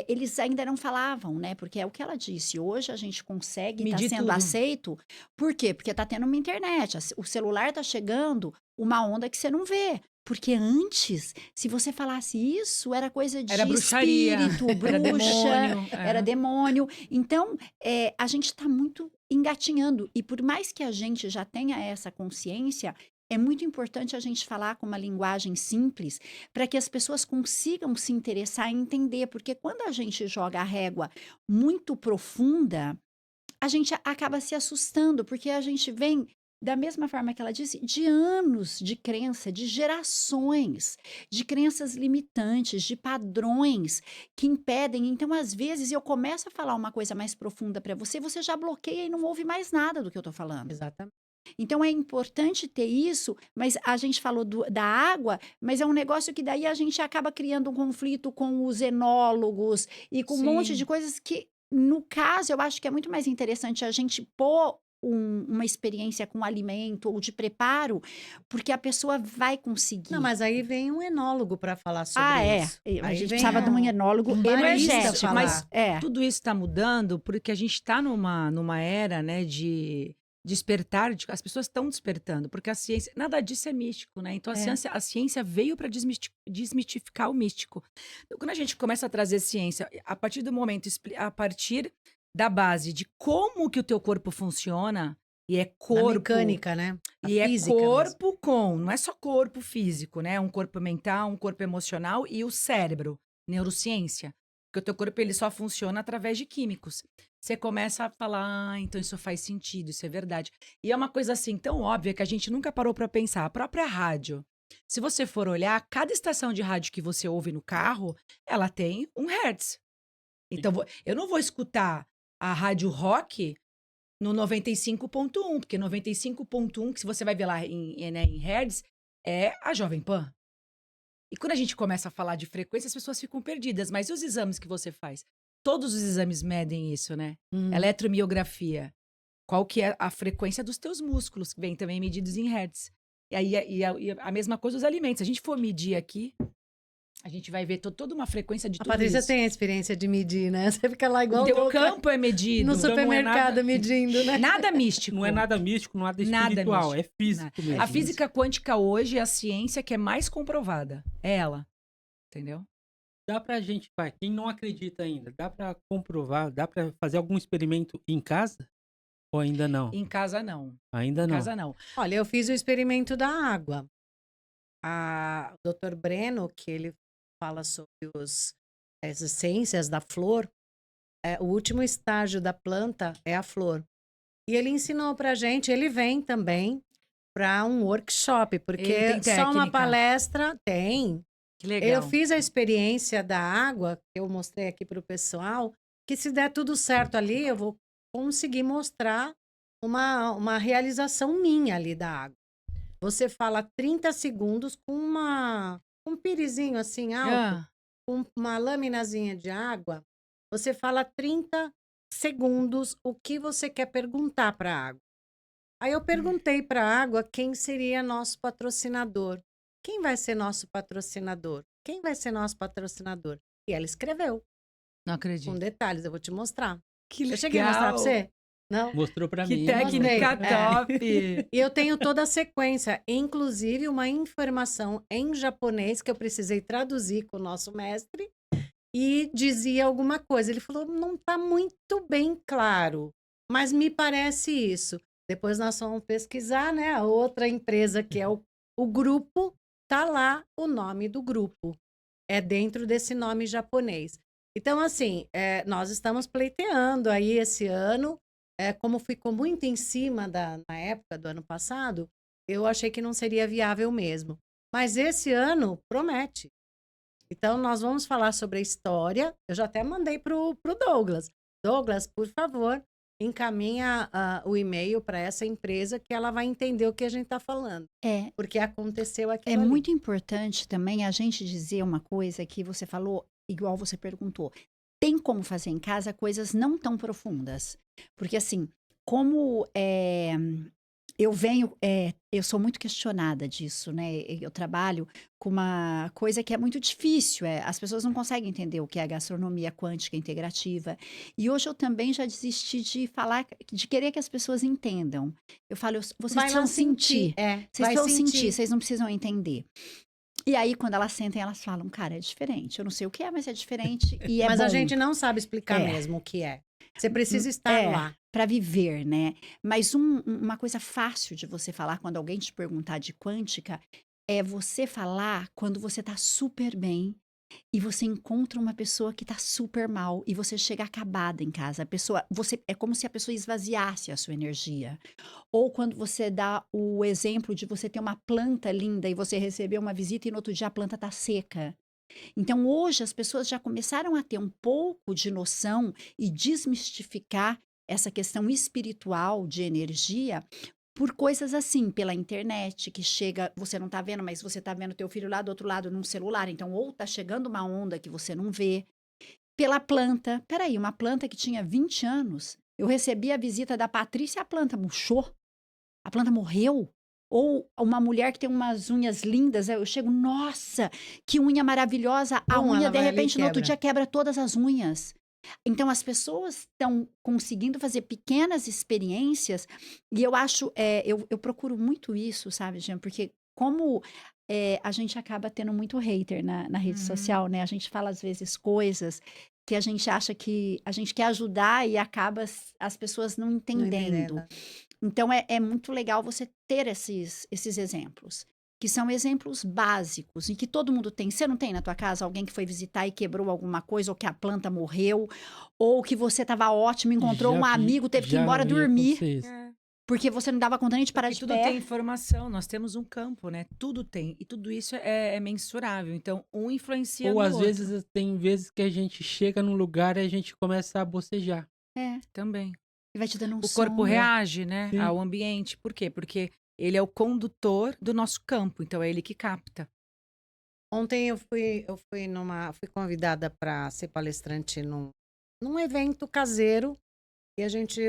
eles ainda não falavam, né? Porque é o que ela disse. Hoje a gente consegue, está Medir sendo tudo. aceito. Por quê? Porque está tendo uma internet. O celular está chegando uma onda que você não vê. Porque antes, se você falasse isso, era coisa de Era bruxaria, espírito, era bruxa, demônio. era demônio. Então, a gente está muito engatinhando. E por mais que a gente já tenha essa consciência, é muito importante a gente falar com uma linguagem simples para que as pessoas consigam se interessar e entender. Porque quando a gente joga a régua muito profunda, a gente acaba se assustando, porque a gente vem, da mesma forma que ela disse, de anos de crença, de gerações, de crenças limitantes, de padrões que impedem. Então, às vezes, eu começo a falar uma coisa mais profunda para você, você já bloqueia e não ouve mais nada do que eu tô falando. Exatamente. Então é importante ter isso, mas a gente falou da água, mas é um negócio que daí a gente acaba criando um conflito com os enólogos e com um monte Sim. de coisas que, no caso, eu acho que é muito mais interessante a gente pôr uma experiência com alimento ou de preparo, porque a pessoa vai Não, conseguir. mas aí vem um enólogo para falar sobre Ah, é. isso. A Aí gente vem precisava de um enólogo um barista energético. falar. Mas É. tudo isso está mudando porque a gente está numa era, né, de despertar, as pessoas estão despertando, porque a ciência, nada disso é místico, né? Então a ciência veio para desmistificar o místico. Então, quando a gente começa a trazer ciência, a partir do momento, a partir da base de como que o teu corpo funciona, e é Da corpo, mecânica, né? A e é física mesmo. corpo com, não é só corpo físico, né? Um corpo mental, um corpo emocional e o cérebro, neurociência. Porque o teu corpo ele só funciona através de químicos. Você começa a falar, ah, então isso faz sentido, isso é verdade. E é uma coisa assim tão óbvia que a gente nunca parou para pensar. A própria rádio. Se você for olhar, cada estação de rádio que você ouve no carro, ela tem um hertz. Então, eu não vou escutar a rádio rock no 95.1, porque 95.1, que se você vai ver lá em hertz, é a Jovem Pan. E quando a gente começa a falar de frequência, as pessoas ficam perdidas. Mas e os exames que você faz? Todos os exames medem isso, né? Eletromiografia. Qual que é a frequência dos teus músculos, que vem também medidos em hertz. E aí e a mesma coisa os alimentos. Se a gente for medir aqui, a gente vai ver toda uma frequência de A tudo Patrícia isso. tem a experiência de medir, né? Você fica lá igual O teu louca campo é medido. no Então não é supermercado nada- medindo, né? Nada místico. Não é nada místico, nada Nada espiritual, é místico. físico mesmo. A física quântica hoje é a ciência que é mais comprovada. É ela. Entendeu? Dá pra gente, quem não acredita ainda, dá pra comprovar, dá pra fazer algum experimento em casa? Ou ainda não? Em casa, não. Ainda Em não. casa, não. Olha, eu fiz o experimento da água. O Dr. Breno, que ele fala sobre as essências da flor, o último estágio da planta é a flor. E ele ensinou pra gente, ele vem também para um workshop, porque Ele tem só uma técnica? palestra tem. Que legal. Eu fiz a experiência da água, que eu mostrei aqui para o pessoal, que se der tudo certo ali, eu vou conseguir mostrar uma realização minha ali da água. Você fala 30 segundos com um pirizinho assim alto, Ah, com uma laminazinha de água. Você fala 30 segundos o que você quer perguntar para a água. Aí eu perguntei para a água quem seria nosso patrocinador. Quem vai ser nosso patrocinador? Quem vai ser nosso patrocinador? E ela escreveu, não com acredito. detalhes, eu vou te mostrar. Que Eu cheguei a mostrar para você? Não? Mostrou pra Que mim. técnica mostrei. top! E eu tenho toda a sequência, inclusive uma informação em japonês que eu precisei traduzir com o nosso mestre e dizia alguma coisa. Ele falou, não está muito bem claro, mas me parece isso. Depois nós vamos pesquisar, né? A outra empresa que é o grupo, tá lá o nome do grupo. É dentro desse nome japonês. Então, assim, nós estamos pleiteando aí esse ano. Como ficou muito em cima na época do ano passado, eu achei que não seria viável mesmo. Mas esse ano promete. Então, nós vamos falar sobre a história. Eu já até mandei pro Douglas. Douglas, por favor, encaminha o e-mail para essa empresa que ela vai entender o que a gente está falando. É, Porque aconteceu aquilo é ali. muito importante também a gente dizer uma coisa que você falou, igual você perguntou. Tem como fazer em casa coisas não tão profundas. Porque assim, como eu sou muito questionada disso, né? Eu trabalho com uma coisa que é muito difícil. As pessoas não conseguem entender o que é a gastronomia quântica integrativa. E hoje eu também já desisti de falar, de querer que as pessoas entendam. Eu falo, vocês Vai lá precisam sentir. Vocês vai precisam sentir, sentir. vocês não precisam entender. E aí, quando elas sentem, elas falam, cara, é diferente. Eu não sei o que é, mas é diferente e é Mas a bom. gente não sabe explicar É. mesmo o que é. Você precisa estar lá. Para viver, né? Mas uma coisa fácil de você falar quando alguém te perguntar de quântica é você falar quando você tá super bem e você encontra uma pessoa que tá super mal e você chega acabada em casa. É como se a pessoa esvaziasse a sua energia. Ou quando você dá o exemplo de você ter uma planta linda e você receber uma visita e no outro dia a planta tá seca. Então, hoje, as pessoas já começaram a ter um pouco de noção e desmistificar essa questão espiritual de energia por coisas assim, pela internet, que chega, você não tá vendo, mas você tá vendo teu filho lá do outro lado num celular, então ou tá chegando uma onda que você não vê. Pela planta. Peraí, uma planta que tinha 20 anos, eu recebi a visita da Patrícia e a planta murchou, a planta morreu. Ou uma mulher que tem umas unhas lindas, eu chego, nossa, que unha maravilhosa. A Pum, unha, ela de vai ali e repente, no outro quebra. dia, quebra todas as unhas. Então, as pessoas estão conseguindo fazer pequenas experiências, e eu acho, eu procuro muito isso, sabe, Jean? Porque como a gente acaba tendo muito hater na rede Uhum. social, né? A gente fala, às vezes, coisas que a gente acha que a gente quer ajudar e acaba as pessoas não Não entendendo. entendendo. Então, é muito legal você ter esses exemplos, que são exemplos básicos e que todo mundo tem. Você não tem na tua casa alguém que foi visitar e quebrou alguma coisa, ou que a planta morreu, ou que você estava ótimo, encontrou um amigo, teve que ir Já embora vi dormir, acontecer isso. É. porque você não dava conta nem de parar Porque de tudo tem pé. informação, nós temos um campo, né? Tudo tem. E tudo isso é mensurável. Então, um influencia Ou no às outro vezes tem vezes que a gente chega num lugar e a gente começa a bocejar. É, também. e vai te dando um O corpo sono. reage, né, Sim. ao ambiente. Por quê? Porque ele é o condutor do nosso campo, então é ele que capta. Ontem fui convidada para ser palestrante num evento caseiro e a gente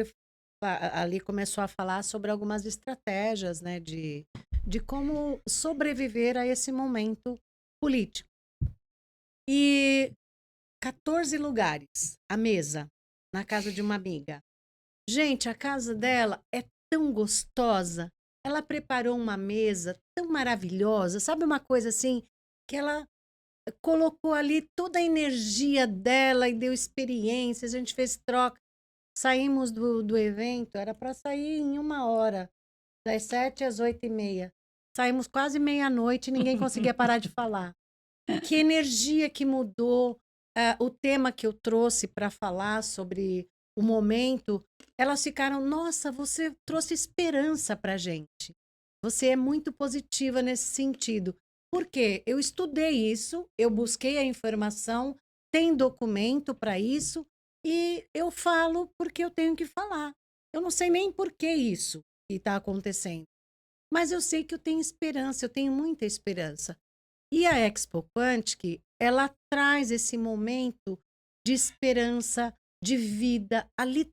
ali começou a falar sobre algumas estratégias, né, de como sobreviver a esse momento político. E 14 lugares, a mesa, na casa de uma amiga. Gente, a casa dela é tão gostosa. Ela preparou uma mesa tão maravilhosa. Sabe uma coisa assim? Que ela colocou ali toda a energia dela e deu experiências. A gente fez troca. Saímos do evento, era para sair em 1 hora, das 7 às 8h30. Saímos quase meia-noite e ninguém conseguia parar de falar. Que energia que mudou. O tema que eu trouxe para falar sobre o momento, elas ficaram, nossa, você trouxe esperança para gente. Você é muito positiva nesse sentido. Por quê? Eu estudei isso, eu busquei a informação, tem documento para isso, e eu falo porque eu tenho que falar. Eu não sei nem por que isso que está acontecendo, mas eu sei que eu tenho esperança, eu tenho muita esperança. E a Expo Quantic, ela traz esse momento de esperança, de vida. Ali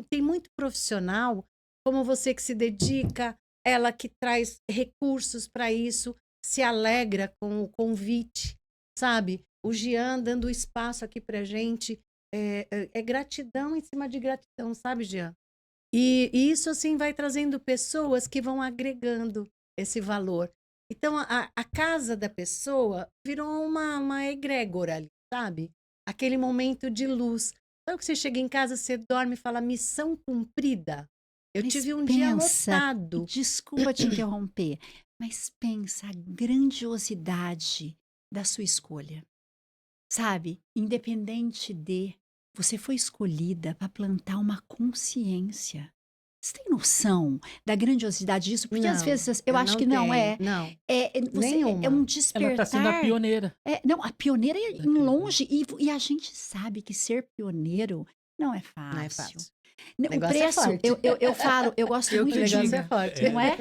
tem muito profissional, como você que se dedica, ela que traz recursos para isso, se alegra com o convite, sabe? O Jean dando espaço aqui para gente. É gratidão em cima de gratidão, sabe, Jean? E isso, assim, vai trazendo pessoas que vão agregando esse valor. Então, a casa da pessoa virou uma egrégora ali, sabe? Aquele momento de luz. Sabe que você chega em casa, você dorme e fala, missão cumprida? Eu Mas tive um dia pensa, lotado. desculpa te interromper, mas pensa a grandiosidade da sua escolha. Sabe? Independente de, você foi escolhida para plantar uma consciência. Você tem noção da grandiosidade disso? Porque às Não, vezes eu acho não que não tenho. é. Não, Você é nenhuma. um Ela tá sendo a despertar. pioneira. Não, a pioneira é em daquele evento. longe. E a gente sabe que ser pioneiro não é Não é fácil. fácil. O Negócio é preço, forte. eu falo, eu gosto Eu O muito que de. negócio é diga. forte. Não é?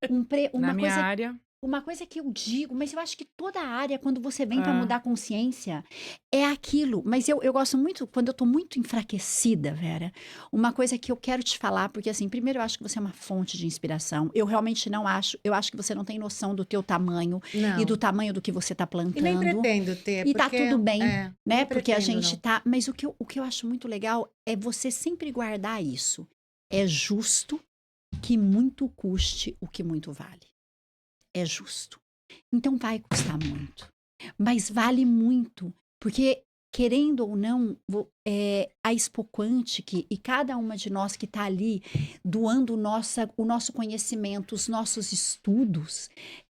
Na Uma minha coisa área, uma coisa que eu digo, mas eu acho que toda área, quando você vem para ah, mudar a consciência, é aquilo. Mas eu gosto muito, quando eu tô muito enfraquecida, Vera, uma coisa que eu quero te falar, porque assim, primeiro eu acho que você é uma fonte de inspiração. Eu realmente não acho, eu acho que você não tem noção do teu tamanho e do Não. tamanho do que você tá E nem plantando. pretendo ter, E tá porque tudo bem, né? nem Porque a pretendo, gente não. tá. Mas o que eu acho muito legal é você sempre guardar isso. É justo que muito custe o que muito vale. É justo. Então vai custar muito. Mas vale muito. Porque, querendo ou não, a Expo Quantic e cada uma de nós que está ali doando o nosso conhecimento, os nossos estudos,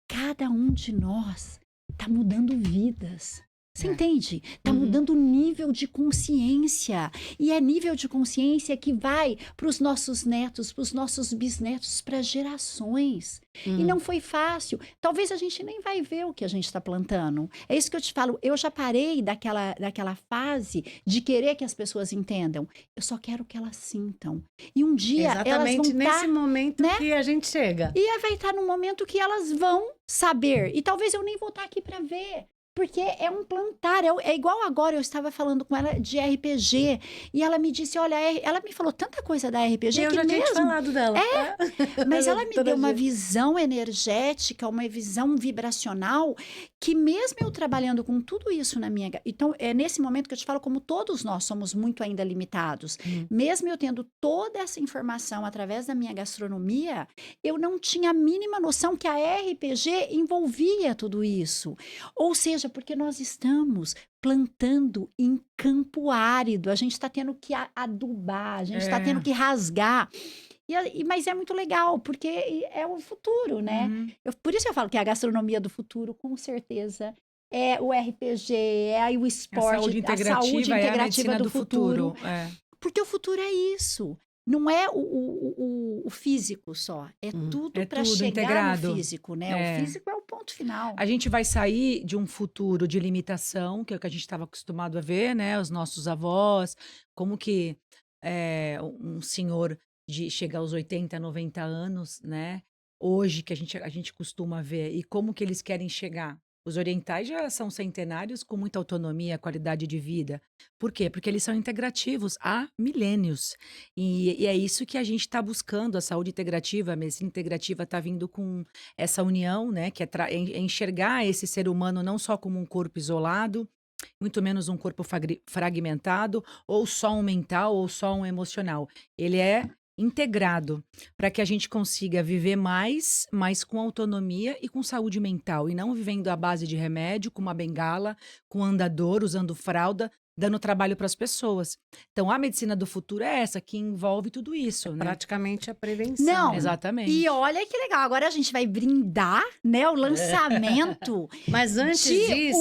cada um de nós está mudando vidas. Você É. entende? Tá Uhum. mudando o nível de consciência. E é nível de consciência que vai para os nossos netos, para os nossos bisnetos, para gerações. E não foi fácil. Talvez a gente nem vai ver o que a gente está plantando. É isso que eu te falo. Eu já parei daquela fase de querer que as pessoas entendam. Eu só quero que elas sintam. E um dia elas vão Exatamente nesse estar... momento né? que a gente chega. E aí vai estar no momento que elas vão saber. E talvez eu nem vou estar aqui para ver. Porque é um plantar, é igual agora, eu estava falando com ela de RPG, e ela me disse, olha, ela me falou tanta coisa da RPG E eu que já tinha te mesmo, falado dela. mas ela me Toda deu uma dia. visão energética, uma visão vibracional, que mesmo eu trabalhando com tudo isso na minha... Então, é nesse momento que eu te falo como todos nós somos muito ainda limitados. Mesmo eu tendo toda essa informação através da minha gastronomia, eu não tinha a mínima noção que a RPG envolvia tudo isso. Ou seja, porque nós estamos plantando em campo árido, a gente está tendo que adubar, a gente está tendo que rasgar. Mas é muito legal, porque é o futuro, né? Uhum. Por isso eu falo que é a gastronomia do futuro, com certeza. É o RPG, é aí o A esporte, saúde a saúde integrativa é a integrativa medicina do do futuro. futuro. É. Porque o futuro é isso. Não é o físico só. É tudo É para tudo chegar integrado. no físico, né? É. O físico é o ponto final. A gente vai sair de um futuro de limitação, que é o que a gente estava acostumado a ver, né? Os nossos avós, como que um senhor chega aos 80, 90 anos, né? Hoje, que a gente costuma ver, e como que eles querem chegar. Os orientais já são centenários com muita autonomia, qualidade de vida. Por quê? Porque eles são integrativos há milênios. E é isso que a gente está buscando, a saúde integrativa, a medicina integrativa está vindo com essa união, né? Que é enxergar esse ser humano não só como um corpo isolado, muito menos um corpo fragmentado, ou só um mental, ou só um emocional. Ele é integrado para que a gente consiga viver mais, mas com autonomia e com saúde mental, e não vivendo à base de remédio, com uma bengala, com andador, usando fralda, dando trabalho para as pessoas. Então, a medicina do futuro é essa, que envolve tudo isso, né? Praticamente a prevenção. Não, Exatamente. E olha que legal, agora a gente vai brindar, né, o lançamento Mas antes de disso,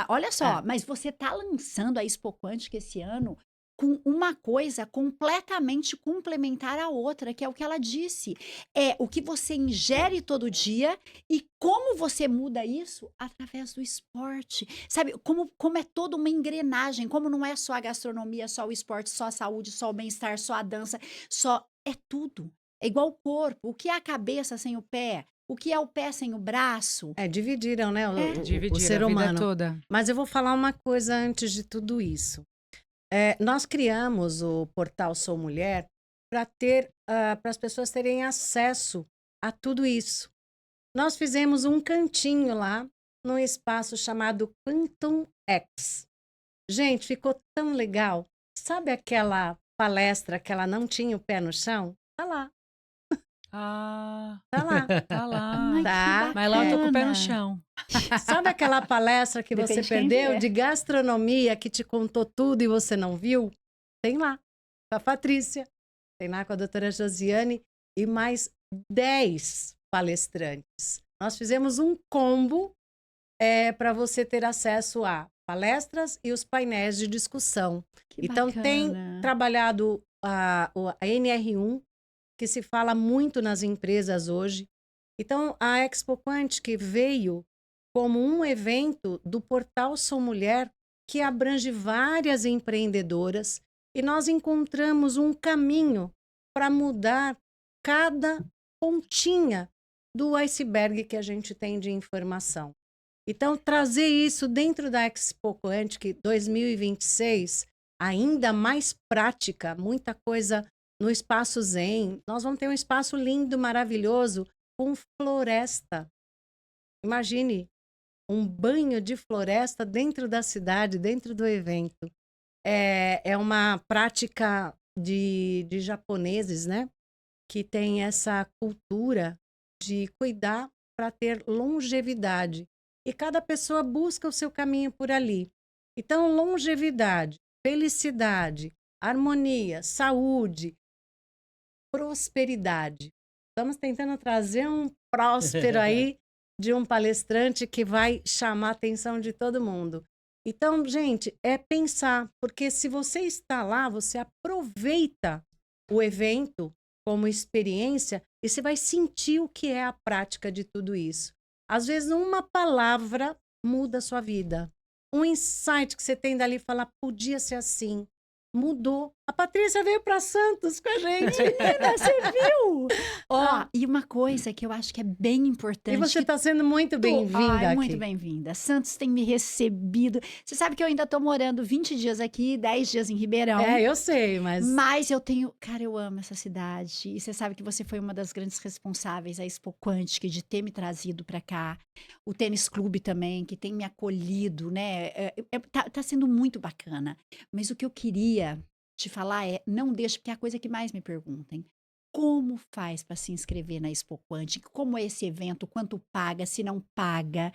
olha só, mas você tá lançando a Expo Quântica esse ano com uma coisa completamente complementar à outra, que é o que ela disse. É o que você ingere todo dia e como você muda isso através do esporte. Sabe, como é toda uma engrenagem, como não é só a gastronomia, só o esporte, só a saúde, só o bem-estar, só a dança, é tudo. É igual o corpo. O que é a cabeça sem o pé? O que é o pé sem o braço? dividiram, né, o Dividir ser a vida humano. toda. Mas eu vou falar uma coisa antes de tudo isso. Nós criamos o portal Sou Mulher para as pessoas terem acesso a tudo isso. Nós fizemos um cantinho lá, num espaço chamado Quantum X. Gente, ficou tão legal. Sabe aquela palestra que ela não tinha o pé no chão? Tá lá, Ah, tá lá. tá lá. Ai, Tá. que Mas lá eu tô com o pé no bacana. chão. Sabe aquela palestra que você Depende de quem perdeu vier. de gastronomia, que te contou tudo e você não viu? Tem lá, com a Patrícia, tem lá com a doutora Josiane e mais 10 palestrantes. Nós fizemos um combo para você ter acesso a palestras e os painéis de discussão. Que Então, tem bacana. trabalhado a NR1, que se fala muito nas empresas hoje. Então, a Expo Quântica veio como um evento do Portal Sou Mulher, que abrange várias empreendedoras, e nós encontramos um caminho para mudar cada pontinha do iceberg que a gente tem de informação. Então, trazer isso dentro da Expo Quântica 2026, ainda mais prática, muita coisa no Espaço Zen. Nós vamos ter um espaço lindo, maravilhoso, com floresta. Imagine um banho de floresta dentro da cidade, dentro do evento. É uma prática de japoneses, né? Que tem essa cultura de cuidar para ter longevidade. E cada pessoa busca o seu caminho por ali. Então, longevidade, felicidade, harmonia, saúde, prosperidade. Estamos tentando trazer um próspero aí de um palestrante que vai chamar a atenção de todo mundo. Então, gente, é pensar, porque se você está lá, você aproveita o evento como experiência e você vai sentir o que é a prática de tudo isso. Às vezes, uma palavra muda a sua vida. Um insight que você tem dali, falar, podia ser assim. Mudou. A Patrícia veio para Santos com a gente. Menina, você viu? Ó, e uma coisa que eu acho que é bem importante. E você que está sendo muito bem-vinda Ai, aqui. muito bem-vinda. Santos tem me recebido. Você sabe que eu ainda tô morando 20 dias aqui, 10 dias em Ribeirão. É, eu sei, mas eu tenho. Cara, eu amo essa cidade. E você sabe que você foi uma das grandes responsáveis, a Expo Quantic, de ter me trazido pra cá. O Tênis Clube também, que tem me acolhido, né? Tá sendo muito bacana. Mas o que eu queria te falar é: não deixe, porque é a coisa que mais me perguntem. Como faz para se inscrever na Expo Quantic? Como é esse evento? Quanto paga? Se não paga?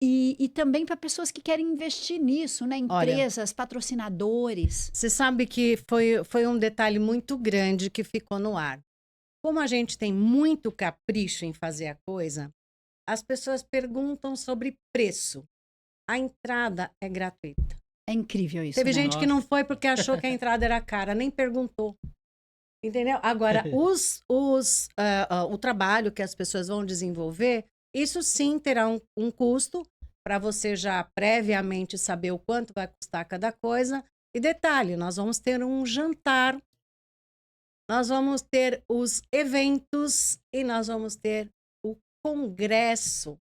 E também para pessoas que querem investir nisso, né? Olha, Empresas, patrocinadores. você sabe que foi um detalhe muito grande que ficou no ar. Como a gente tem muito capricho em fazer a coisa, as pessoas perguntam sobre preço. A entrada é gratuita. É incrível isso, Teve né? gente que não foi porque achou que a entrada era cara, nem perguntou. Entendeu? Agora, o trabalho que as pessoas vão desenvolver, isso sim terá um custo para você já previamente saber o quanto vai custar cada coisa. E detalhe, nós vamos ter um jantar, nós vamos ter os eventos e nós vamos ter o congresso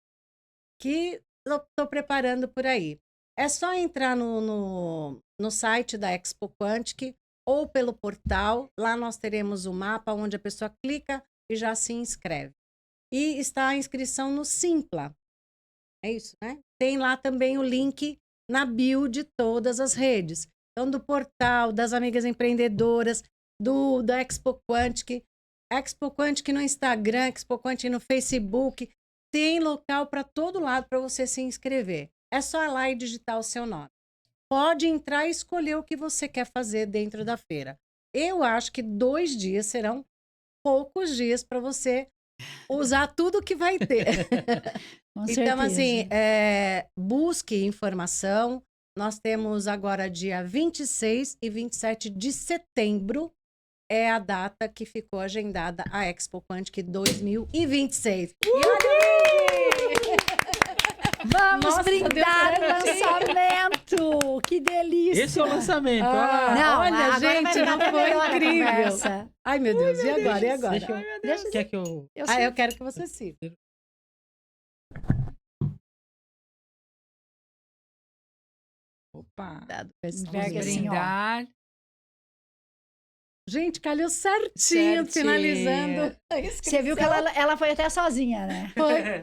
que eu estou preparando por aí. É só entrar no site da Expo Quantic ou pelo portal. Lá nós teremos o mapa onde a pessoa clica e já se inscreve. E está a inscrição no Simpla. É isso, né? Tem lá também o link na bio de todas as redes. Então, do portal, das amigas empreendedoras, da Expo Quantic. Expo Quantic no Instagram, Expo Quantic no Facebook. Tem local para todo lado para você se inscrever. É só ir lá e digitar o seu nome. Pode entrar e escolher o que você quer fazer dentro da feira. Eu acho que 2 dias serão poucos dias para você usar tudo que vai ter. Com Então, certeza. assim, busque informação. Nós temos agora dia 26 e 27 de setembro. É a data que ficou agendada a Expo Quantic 2026. E olha aí! Vamos Nossa, brindar o deu lançamento! Que delícia! Esse é o lançamento. Olha lá. Não, olha, agora vai gente, ficar não até foi melhor a incrível. conversa. Ai, meu Deus, e agora? E agora? Deixa eu- Deixa Quer que eu... Eu quero que você sirva. Opa. Cuidado com esse Enverga Vamos assim, ó. brindar. Gente, calhou certinho, Certinho. finalizando. Você viu que ela foi até sozinha, né?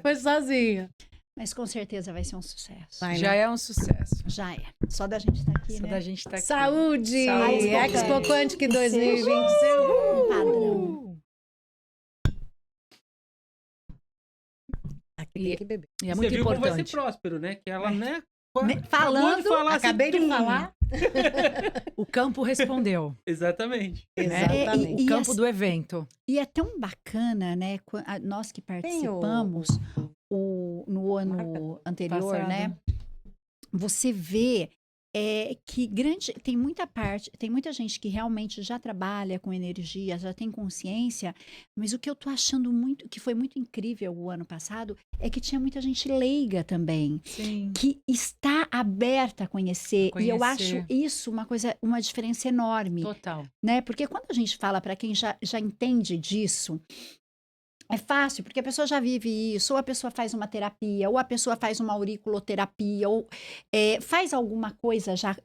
Foi sozinha. Mas com certeza vai ser um sucesso. Vai, Já né? é um sucesso. Já é. Só da gente estar aqui, Só né? da gente estar aqui. Saúde! Saúde. Expo Quantic Que 2026. um padrão. Aqui tem que beber. E é Você muito viu como vai ser importante. próspero, né? Que ela, né? Falando, acabou de falar, Acabei assim, de tum. falar. O campo respondeu. Exatamente. Né? Exatamente. O campo do evento. E é tão bacana, né? Nós que Tem participamos no ano Marca anterior, passado. né? Você vê que tem muita gente que realmente já trabalha com energia, já tem consciência, mas o que eu tô achando que foi muito incrível o ano passado, é que tinha muita gente leiga também, Sim. que está aberta a conhecer. E eu Conhecer. acho isso uma diferença enorme, Total. né? Porque quando a gente fala para quem já entende disso, é fácil, porque a pessoa já vive isso, ou a pessoa faz uma terapia, ou a pessoa faz uma auriculoterapia, ou faz alguma coisa já,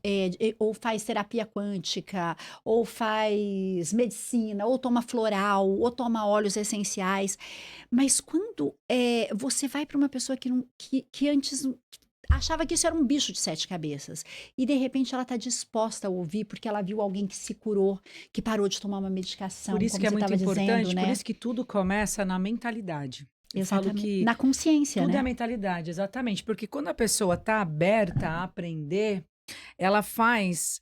ou faz terapia quântica, ou faz medicina, ou toma floral, ou toma óleos essenciais. Mas quando você vai para uma pessoa que antes achava que isso era um bicho de 7 cabeças. E, de repente, ela está disposta a ouvir, porque ela viu alguém que se curou, que parou de tomar uma medicação, Por isso como que é você muito estava importante, dizendo, né? por isso que tudo começa na mentalidade. Eu falo Exatamente. que Na consciência, tudo né? é mentalidade, exatamente. Porque quando a pessoa está aberta a aprender, ela faz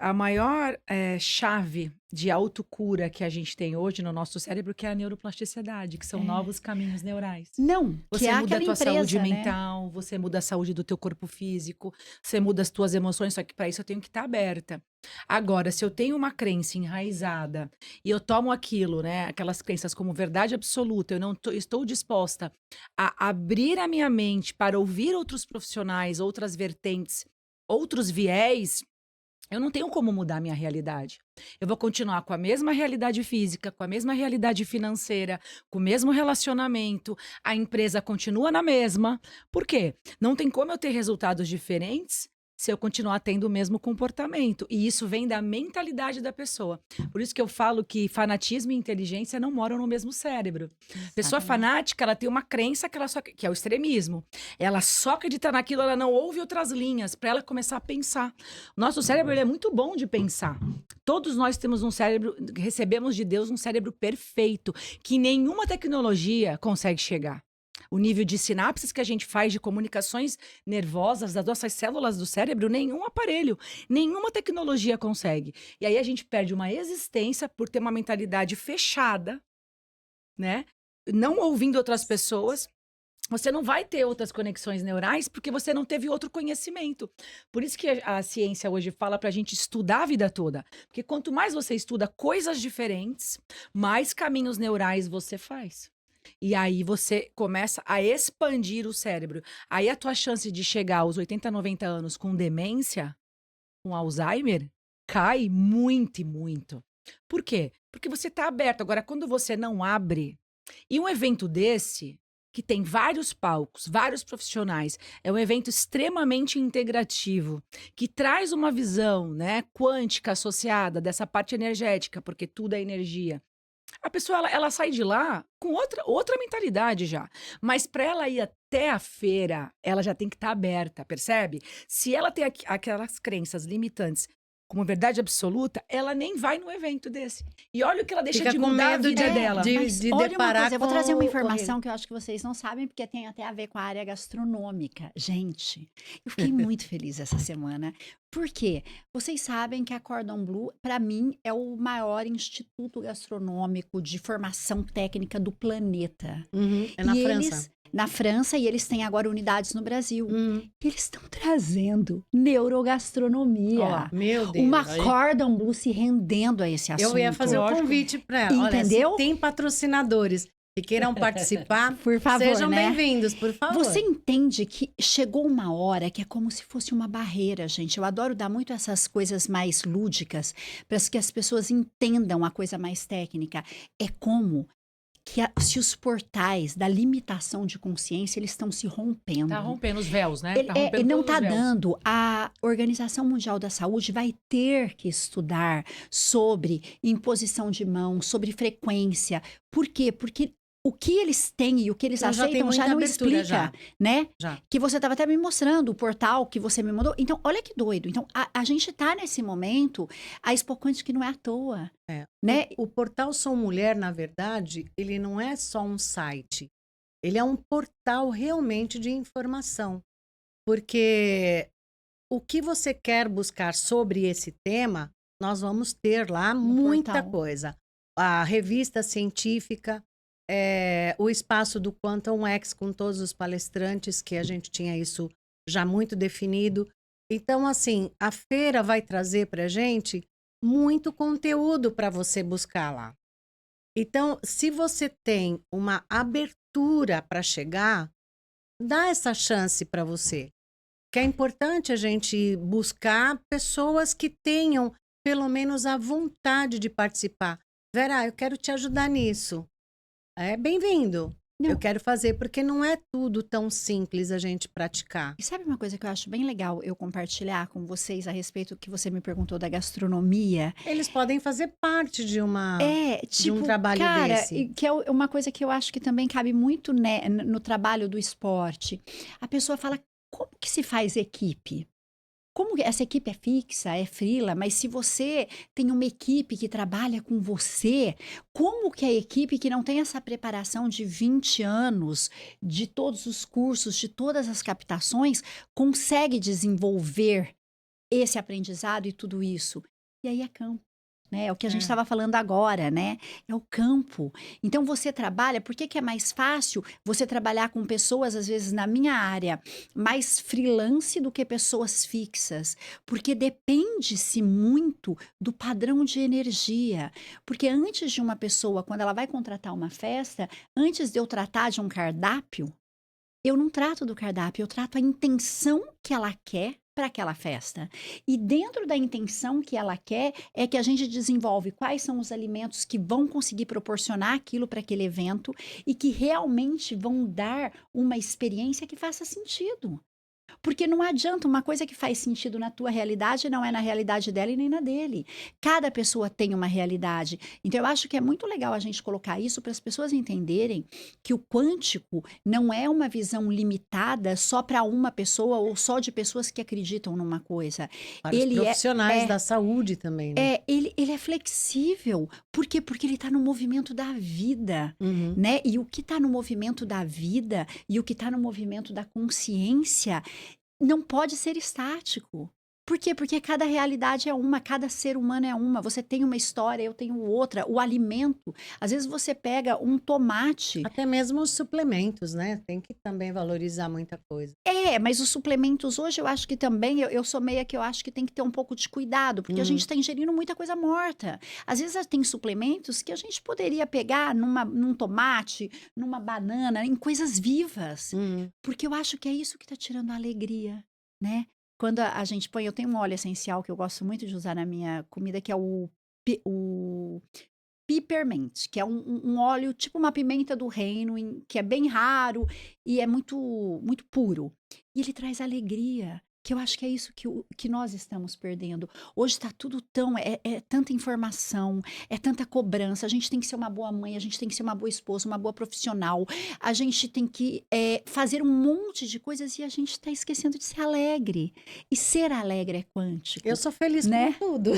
a maior chave de autocura que a gente tem hoje no nosso cérebro, que é a neuroplasticidade, que são novos caminhos neurais. Não, que Você é muda a aquela tua saúde empresa, né? mental, você muda a saúde do teu corpo físico, você muda as tuas emoções, só que para isso eu tenho que estar aberta. Agora, se eu tenho uma crença enraizada e eu tomo aquilo, né, aquelas crenças como verdade absoluta, eu não estou disposta a abrir a minha mente para ouvir outros profissionais, outras vertentes, outros viés, eu não tenho como mudar a minha realidade. Eu vou continuar com a mesma realidade física, com a mesma realidade financeira, com o mesmo relacionamento. A empresa continua na mesma. Por quê? Não tem como eu ter resultados diferentes se eu continuar tendo o mesmo comportamento. E isso vem da mentalidade da pessoa. Por isso que eu falo que fanatismo e inteligência não moram no mesmo cérebro. Pessoa Exatamente. fanática, ela tem uma crença que é o extremismo. Ela só acredita naquilo, ela não ouve outras linhas para ela começar a pensar. O nosso cérebro ele é muito bom de pensar. Todos nós temos um cérebro, recebemos de Deus um cérebro perfeito, que nenhuma tecnologia consegue chegar. O nível de sinapses que a gente faz de comunicações nervosas das nossas células do cérebro, nenhum aparelho, nenhuma tecnologia consegue. E aí a gente perde uma existência por ter uma mentalidade fechada, né? Não ouvindo outras pessoas. Você não vai ter outras conexões neurais porque você não teve outro conhecimento. Por isso que a ciência hoje fala para a gente estudar a vida toda. Porque quanto mais você estuda coisas diferentes, mais caminhos neurais você faz. E aí você começa a expandir o cérebro. Aí a tua chance de chegar aos 80, 90 anos com demência, com Alzheimer, cai muito e muito. Por quê? Porque você está aberto. Agora, quando você não abre, e um evento desse, que tem vários palcos, vários profissionais, é um evento extremamente integrativo, que traz uma visão, né, quântica associada dessa parte energética, porque tudo é energia. A pessoa, ela sai de lá com outra mentalidade já. Mas para ela ir até a feira, ela já tem que estar aberta, percebe? Se ela tem aquelas crenças limitantes como verdade absoluta, ela nem vai no evento desse. E olha o que ela deixa Fica de com mudar a medo vida de- dela. de- Mas olha uma deparar coisa, eu vou com trazer uma o informação que eu acho que vocês não sabem, porque tem até a ver com a área gastronômica. Gente, eu fiquei muito feliz essa semana. Por quê? Vocês sabem que a Cordon Bleu, para mim, é o maior instituto gastronômico de formação técnica do planeta. Uhum, é na E França. eles, na França, e eles têm agora unidades no Brasil. Uhum. E eles estão trazendo neurogastronomia. Ó, meu Deus. Uma Aí- Cordon Bleu se rendendo a esse assunto. Eu ia fazer o Lógico. convite para ela. Olha, Entendeu? se tem patrocinadores que queiram participar, Por favor, sejam né? bem-vindos, por favor. Você entende que chegou uma hora que é como se fosse uma barreira, gente. Eu adoro dar muito essas coisas mais lúdicas para que as pessoas entendam a coisa mais técnica. É como que se os portais da limitação de consciência eles estão se rompendo. Tá rompendo os véus, né? Ele, Tá rompendo ele não todos está os véus. dando. A Organização Mundial da Saúde vai ter que estudar sobre imposição de mão, sobre frequência. Por quê? Porque o que eles têm e o que eles Então, já tem aceitam já muita não abertura, explica, já. né? Já. Que você estava até me mostrando o portal que você me mandou. Então, olha que doido. Então, a gente está nesse momento, a Expo Quântica que não é à toa, É. né? O portal Sou Mulher, na verdade, ele não é só um site. Ele é um portal realmente de informação. Porque o que você quer buscar sobre esse tema, nós vamos ter lá muita portal. coisa. A revista científica, o espaço do Quantum X com todos os palestrantes, que a gente tinha isso já muito definido. Então, assim, a feira vai trazer para a gente muito conteúdo para você buscar lá. Então, se você tem uma abertura para chegar, dá essa chance para você. Que é importante a gente buscar pessoas que tenham pelo menos a vontade de participar. Vera, eu quero te ajudar nisso. É bem-vindo. Não. Eu quero fazer, porque não é tudo tão simples a gente praticar. E sabe uma coisa que eu acho bem legal eu compartilhar com vocês a respeito do que você me perguntou da gastronomia? Eles podem fazer parte de uma... De um trabalho cara, desse. que é uma coisa que eu acho que também cabe muito, né, no trabalho do esporte. A pessoa fala, como que se faz equipe? Como que essa equipe é fixa, é freela, mas se você tem uma equipe que trabalha com você, como que a equipe que não tem essa preparação de 20 anos, de todos os cursos, de todas as captações, consegue desenvolver esse aprendizado e tudo isso. E aí é campo, né? É o que a gente É. estava falando agora, né? É o campo. Então você trabalha, por que que é mais fácil você trabalhar com pessoas, às vezes na minha área, mais freelance do que pessoas fixas? Porque depende-se muito do padrão de energia. Porque antes de uma pessoa, quando ela vai contratar uma festa, antes de eu tratar de um cardápio, eu não trato do cardápio, eu trato a intenção que ela quer para aquela festa. E dentro da intenção que ela quer, é que a gente desenvolve quais são os alimentos que vão conseguir proporcionar aquilo para aquele evento e que realmente vão dar uma experiência que faça sentido. Porque não adianta, uma coisa que faz sentido na tua realidade não é na realidade dela e nem na dele. Cada pessoa tem uma realidade. Então, eu acho que é muito legal a gente colocar isso para as pessoas entenderem que o quântico não é uma visão limitada só para uma pessoa ou só de pessoas que acreditam numa coisa. Para os Ele profissionais é da saúde também, né? ele é flexível. Por quê? Porque ele está no movimento da vida, Uhum. né? E o que está no movimento da vida e o que está no movimento da consciência não pode ser estático. Por quê? Porque cada realidade é uma, cada ser humano é uma. Você tem uma história, eu tenho outra. O alimento, às vezes você pega um tomate. Até mesmo os suplementos, né? Tem que também valorizar muita coisa. Mas os suplementos hoje eu acho que também, eu sou meia que eu acho que tem que ter um pouco de cuidado, porque a gente está ingerindo muita coisa morta. Às vezes tem suplementos que a gente poderia pegar num tomate, numa banana, em coisas vivas. Uhum. Porque eu acho que é isso que está tirando a alegria, né? Quando a gente põe, eu tenho um óleo essencial que eu gosto muito de usar na minha comida, que é o peppermint, que é um óleo tipo uma pimenta do reino, que é bem raro e é muito puro. E ele traz alegria, que eu acho que é isso que nós estamos perdendo. Hoje está tudo é tanta informação, é tanta cobrança. A gente tem que ser uma boa mãe, a gente tem que ser uma boa esposa, uma boa profissional. A gente tem que fazer um monte de coisas e a gente está esquecendo de ser alegre. E ser alegre é quântico. Eu sou feliz Né? com tudo.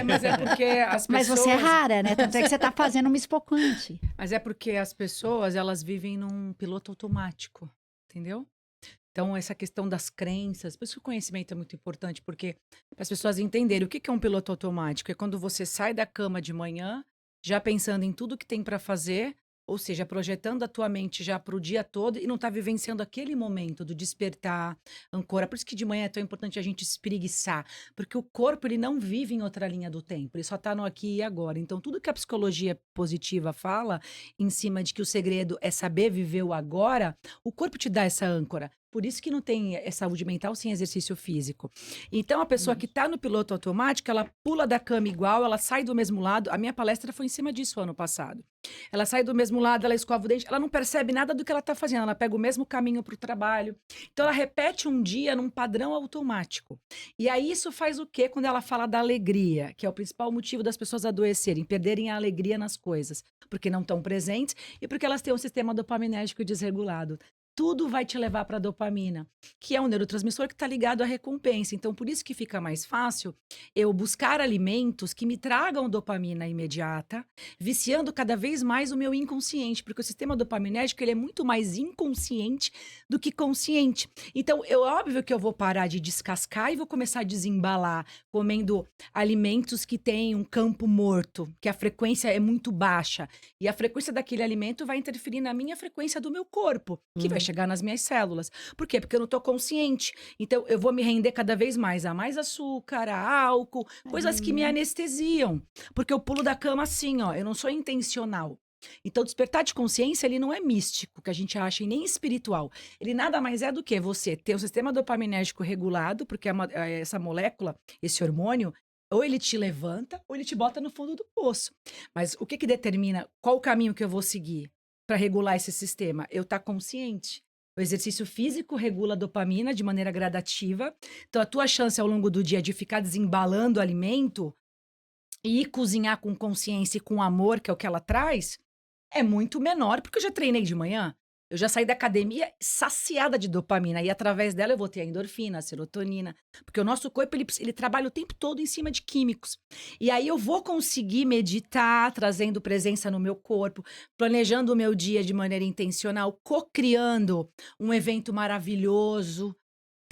Mas é porque as Mas pessoas... você é rara, né? Tanto é que você está fazendo uma espocante. Mas é porque as pessoas, elas vivem num piloto automático, entendeu? Então, essa questão das crenças, por isso que o conhecimento é muito importante, porque para as pessoas entenderem o que que é um piloto automático, é quando você sai da cama de manhã, já pensando em tudo que tem para fazer, ou seja, projetando a tua mente já para o dia todo e não tá vivenciando aquele momento do despertar, ancorar. Por isso que de manhã é tão importante a gente espreguiçar, porque o corpo ele não vive em outra linha do tempo, ele só tá no aqui e agora. Então, tudo que a psicologia positiva fala em cima de que o segredo é saber viver o agora, o corpo te dá essa âncora. Por isso que não tem saúde mental sem exercício físico. Então, a pessoa que está no piloto automático, ela pula da cama igual, ela sai do mesmo lado. A minha palestra foi em cima disso ano passado. Ela sai do mesmo lado, ela escova o dente, ela não percebe nada do que ela está fazendo, ela pega o mesmo caminho para o trabalho. Então, ela repete um dia num padrão automático. E aí, isso faz o quê quando ela fala da alegria, que é o principal motivo das pessoas adoecerem, perderem a alegria nas coisas, porque não estão presentes e porque elas têm um sistema dopaminérgico desregulado. Tudo vai te levar para a dopamina, que é um neurotransmissor que está ligado à recompensa. Então, por isso que fica mais fácil eu buscar alimentos que me tragam dopamina imediata, viciando cada vez mais o meu inconsciente, porque o sistema dopaminérgico ele é muito mais inconsciente do que consciente. Então, é óbvio que eu vou parar de descascar e vou começar a desembalar, comendo alimentos que têm um campo morto, que a frequência é muito baixa. E a frequência daquele alimento vai interferir na minha frequência do meu corpo, que vai chegar nas minhas células. Por quê? Porque eu não tô consciente. Então, eu vou me render cada vez mais a mais açúcar, a álcool, coisas que me anestesiam. Porque eu pulo da cama assim, ó, eu não sou intencional. Então, despertar de consciência, ele não é místico, que a gente acha, e nem espiritual. Ele nada mais é do que você ter o sistema dopaminérgico regulado, porque essa molécula, esse hormônio, ou ele te levanta, ou ele te bota no fundo do poço. Mas o que que determina qual o caminho que eu vou seguir para regular esse sistema? Eu estar consciente. O exercício físico regula a dopamina de maneira gradativa. Então, a tua chance ao longo do dia de ficar desembalando o alimento e cozinhar com consciência e com amor, que é o que ela traz, é muito menor, porque eu já treinei de manhã. Eu já saí da academia saciada de dopamina. E através dela eu vou ter a endorfina, a serotonina. Porque o nosso corpo, ele trabalha o tempo todo em cima de químicos. E aí eu vou conseguir meditar, trazendo presença no meu corpo, planejando o meu dia de maneira intencional, co-criando um evento maravilhoso,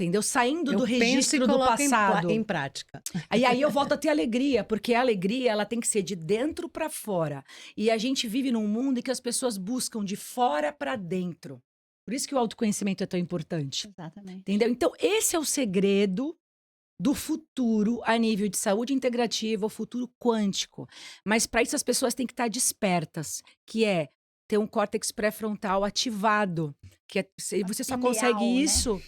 Entendeu? Saindo Eu do penso e registro do coloco passado. em prática. Aí eu volto a ter alegria, porque a alegria ela tem que ser de dentro para fora. E a gente vive num mundo em que as pessoas buscam de fora para dentro. Por isso que o autoconhecimento é tão importante. Exatamente. Entendeu? Então, esse é o segredo do futuro a nível de saúde integrativa, o futuro quântico. Mas para isso as pessoas têm que estar despertas, que é ter um córtex pré-frontal ativado, que é, você só consegue pineal, né? isso.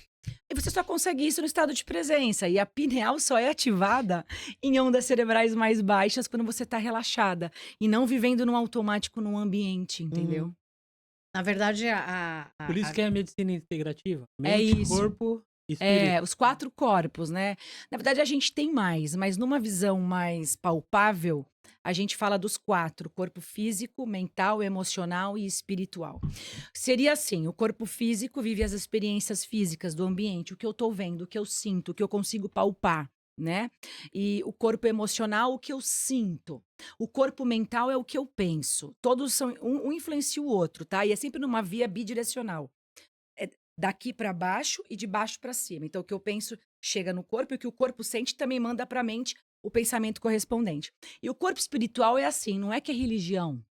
E você só consegue isso no estado de presença. E a pineal só é ativada em ondas cerebrais mais baixas quando você está relaxada. E não vivendo no automático num ambiente, entendeu? Na verdade, Por isso que é a medicina integrativa. É Mente, isso. corpo e espírito. É, os 4 corpos, né? Na verdade, a gente tem mais, mas numa visão mais palpável, a gente fala dos 4: corpo físico, mental, emocional e espiritual. Seria assim: o corpo físico vive as experiências físicas do ambiente, o que eu tô vendo, o que eu sinto, o que eu consigo palpar, né? E o corpo emocional, o que eu sinto. O corpo mental é o que eu penso. Todos são, um influencia o outro, tá? E é sempre numa via bidirecional. É daqui para baixo e de baixo para cima. Então, o que eu penso chega no corpo e o que o corpo sente também manda para a mente o pensamento correspondente. E o corpo espiritual é assim, não é que é religião.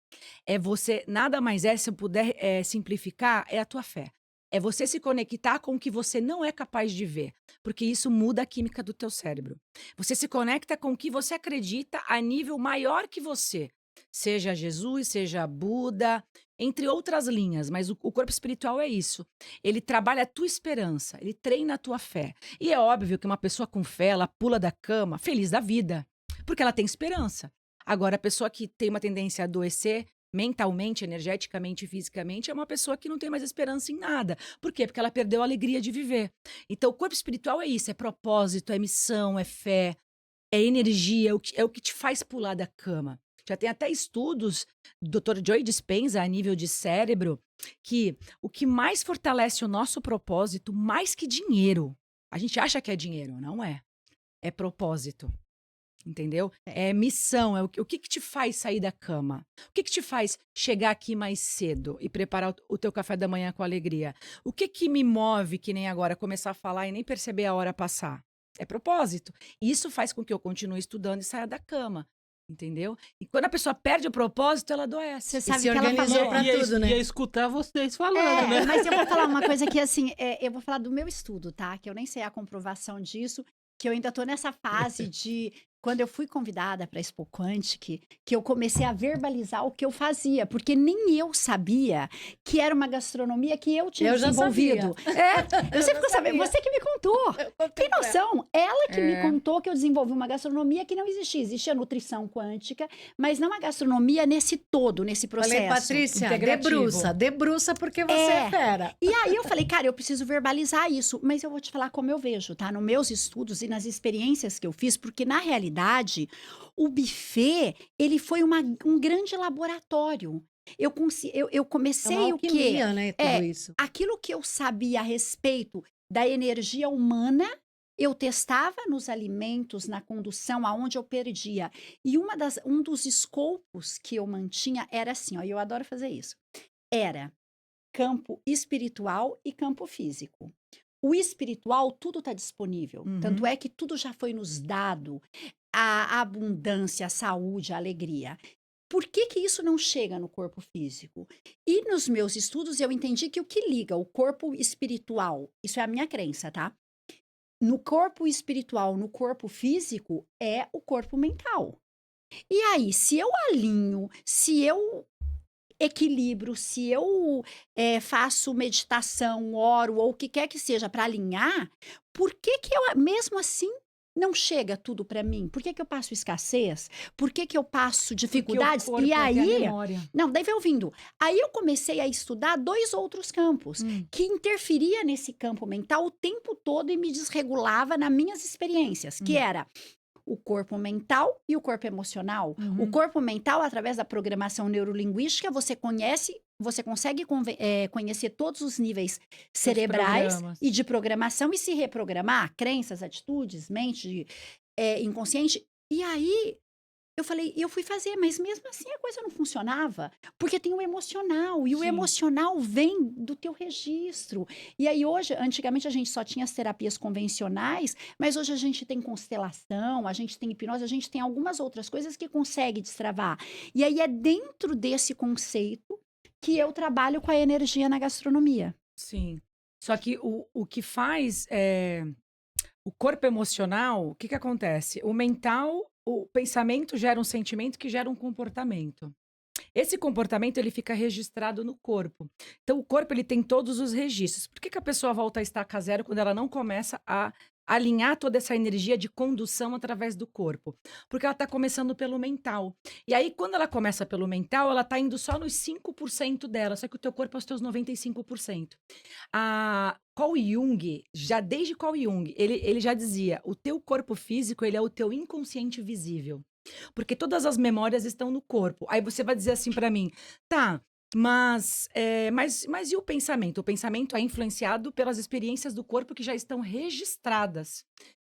É você, nada mais é, se eu puder simplificar, é a tua fé. É você se conectar com o que você não é capaz de ver, porque isso muda a química do teu cérebro. Você se conecta com o que você acredita a nível maior que você. Seja Jesus, seja Buda, entre outras linhas, mas o corpo espiritual é isso. Ele trabalha a tua esperança, ele treina a tua fé. E é óbvio que uma pessoa com fé, ela pula da cama feliz da vida, porque ela tem esperança. Agora, a pessoa que tem uma tendência a adoecer mentalmente, energeticamente, fisicamente, é uma pessoa que não tem mais esperança em nada. Por quê? Porque ela perdeu a alegria de viver. Então, o corpo espiritual é isso, é propósito, é missão, é fé, é energia, é o que te faz pular da cama. Já tem até estudos do Dr. Joe Dispenza a nível de cérebro que o que mais fortalece o nosso propósito, mais que dinheiro, a gente acha que é dinheiro, não é. É propósito. Entendeu? É missão, é o que te faz sair da cama? O que te faz chegar aqui mais cedo e preparar o teu café da manhã com alegria? O que me move, que nem agora, começar a falar e nem perceber a hora passar? É propósito. E isso faz com que eu continue estudando e saia da cama. Entendeu? E quando a pessoa perde o propósito, ela adoece. Você sabe se que ela organizou falou... pra tudo, né? Ia escutar vocês falando, né? Mas eu vou falar uma coisa que, assim, eu vou falar do meu estudo, tá? Que eu nem sei a comprovação disso, que eu ainda tô nessa fase de... Quando eu fui convidada para a Expo Quantic, que eu comecei a verbalizar o que eu fazia, porque nem eu sabia que era uma gastronomia que eu tinha Eu já desenvolvido. Eu sempre já sabia. sabia. Você que me contou. Tem noção? Ela que me É. contou que eu desenvolvi uma gastronomia que não existia. Existia nutrição quântica, mas não a gastronomia nesse todo, nesse processo. Falei, Patrícia, integrativo. debruça porque você é fera. E aí eu falei, cara, eu preciso verbalizar isso, mas eu vou te falar como eu vejo, tá? Nos meus estudos e nas experiências que eu fiz, porque na realidade o buffet, ele foi um grande laboratório. Eu É comecei uma o quê? alquimia, né? Tudo isso. Aquilo que eu sabia a respeito da energia humana, eu testava nos alimentos, na condução, aonde eu perdia. E um dos escopos que eu mantinha era assim, ó, e eu adoro fazer isso. Era campo espiritual e campo físico. O espiritual, tudo está disponível. Uhum. Tanto é que tudo já foi nos dado. A abundância, a saúde, a alegria. Por que isso não chega no corpo físico? E nos meus estudos eu entendi que o que liga o corpo espiritual, isso é a minha crença, tá? No corpo espiritual, no corpo físico, é o corpo mental. E aí, se eu alinho, se eu equilibro, se eu faço meditação, oro, ou o que quer que seja para alinhar, por que eu, mesmo assim, não chega tudo para mim? Por que eu passo escassez? Por que eu passo dificuldades? Porque o corpo E é até a aí, memória. não, daí vai ouvindo. Aí eu comecei a estudar 2 outros campos que interferia nesse campo mental o tempo todo e me desregulava nas minhas experiências, que era o corpo mental e o corpo emocional. O corpo mental, através da programação neurolinguística, você consegue conhecer todos os níveis cerebrais programas. e de programação e se reprogramar, crenças, atitudes, mente inconsciente. E aí, eu fui fazer, mas mesmo assim a coisa não funcionava, porque tem o emocional, e o Sim. emocional vem do teu registro. E aí hoje, antigamente a gente só tinha as terapias convencionais, mas hoje a gente tem constelação, a gente tem hipnose, a gente tem algumas outras coisas que consegue destravar. E aí é dentro desse conceito que eu trabalho com a energia na gastronomia. Sim. Só que o que faz o corpo emocional, o que que acontece? O mental, o pensamento gera um sentimento que gera um comportamento. Esse comportamento ele fica registrado no corpo. Então o corpo ele tem todos os registros. Por que que a pessoa volta a estaca zero quando ela não começa a alinhar toda essa energia de condução através do corpo? Porque ela está começando pelo mental. E aí quando ela começa pelo mental, ela está indo só nos 5% dela, só que o teu corpo é os teus 95%. A Carl Jung, já desde Carl Jung, ele já dizia, o teu corpo físico, ele é o teu inconsciente visível. Porque todas as memórias estão no corpo. Aí você vai dizer assim pra mim, tá, mas e o pensamento? O pensamento é influenciado pelas experiências do corpo que já estão registradas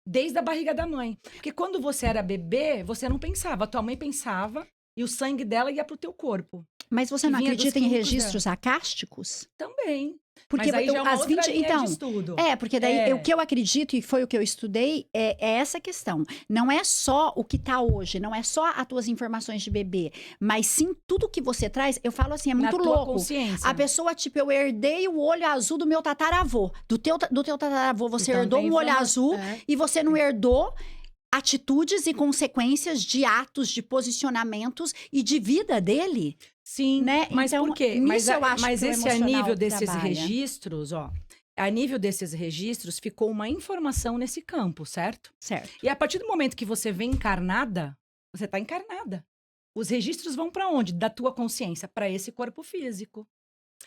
desde a barriga da mãe. Porque quando você era bebê, você não pensava, a tua mãe pensava e o sangue dela ia pro teu corpo. Mas você Que não vinha dos acredita em químicos registros acásticos? Também. Porque Mas aí já é uma as outra 20 linha então, de estudo. porque daí É. o que eu acredito e foi o que eu estudei é essa questão. Não é só o que tá hoje, não é só as tuas informações de bebê, mas sim tudo que você traz. Eu falo assim, é Na muito tua louco. consciência. A pessoa, tipo, eu herdei o olho azul do meu tataravô. Do teu tataravô, você Então, herdou tem um olho azul informação. e você não herdou atitudes e consequências de atos, de posicionamentos e de vida dele. Sim, Né? mas Então, por quê? nisso eu acho Mas que o esse a emocional nível desses trabalha. registros, ó. A nível desses registros, ficou uma informação nesse campo, certo? Certo. E a partir do momento que você vem encarnada, você tá encarnada. Os registros vão para onde? Da tua consciência, para esse corpo físico.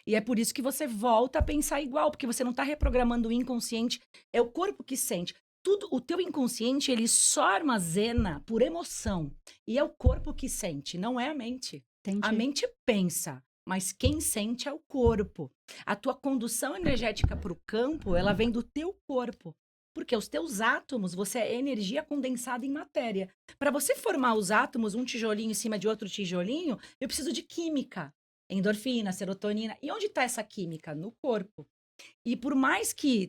E é por isso que você volta a pensar igual, porque você não tá reprogramando o inconsciente, é o corpo que sente. Tudo, o teu inconsciente, ele só armazena por emoção. E é o corpo que sente, não é a mente. Entendi. A mente pensa, mas quem sente é o corpo. A tua condução energética para o campo, ela vem do teu corpo. Porque os teus átomos, você é energia condensada em matéria. Para você formar os átomos, um tijolinho em cima de outro tijolinho, eu preciso de química. Endorfina, serotonina. E onde está essa química? No corpo. E por mais que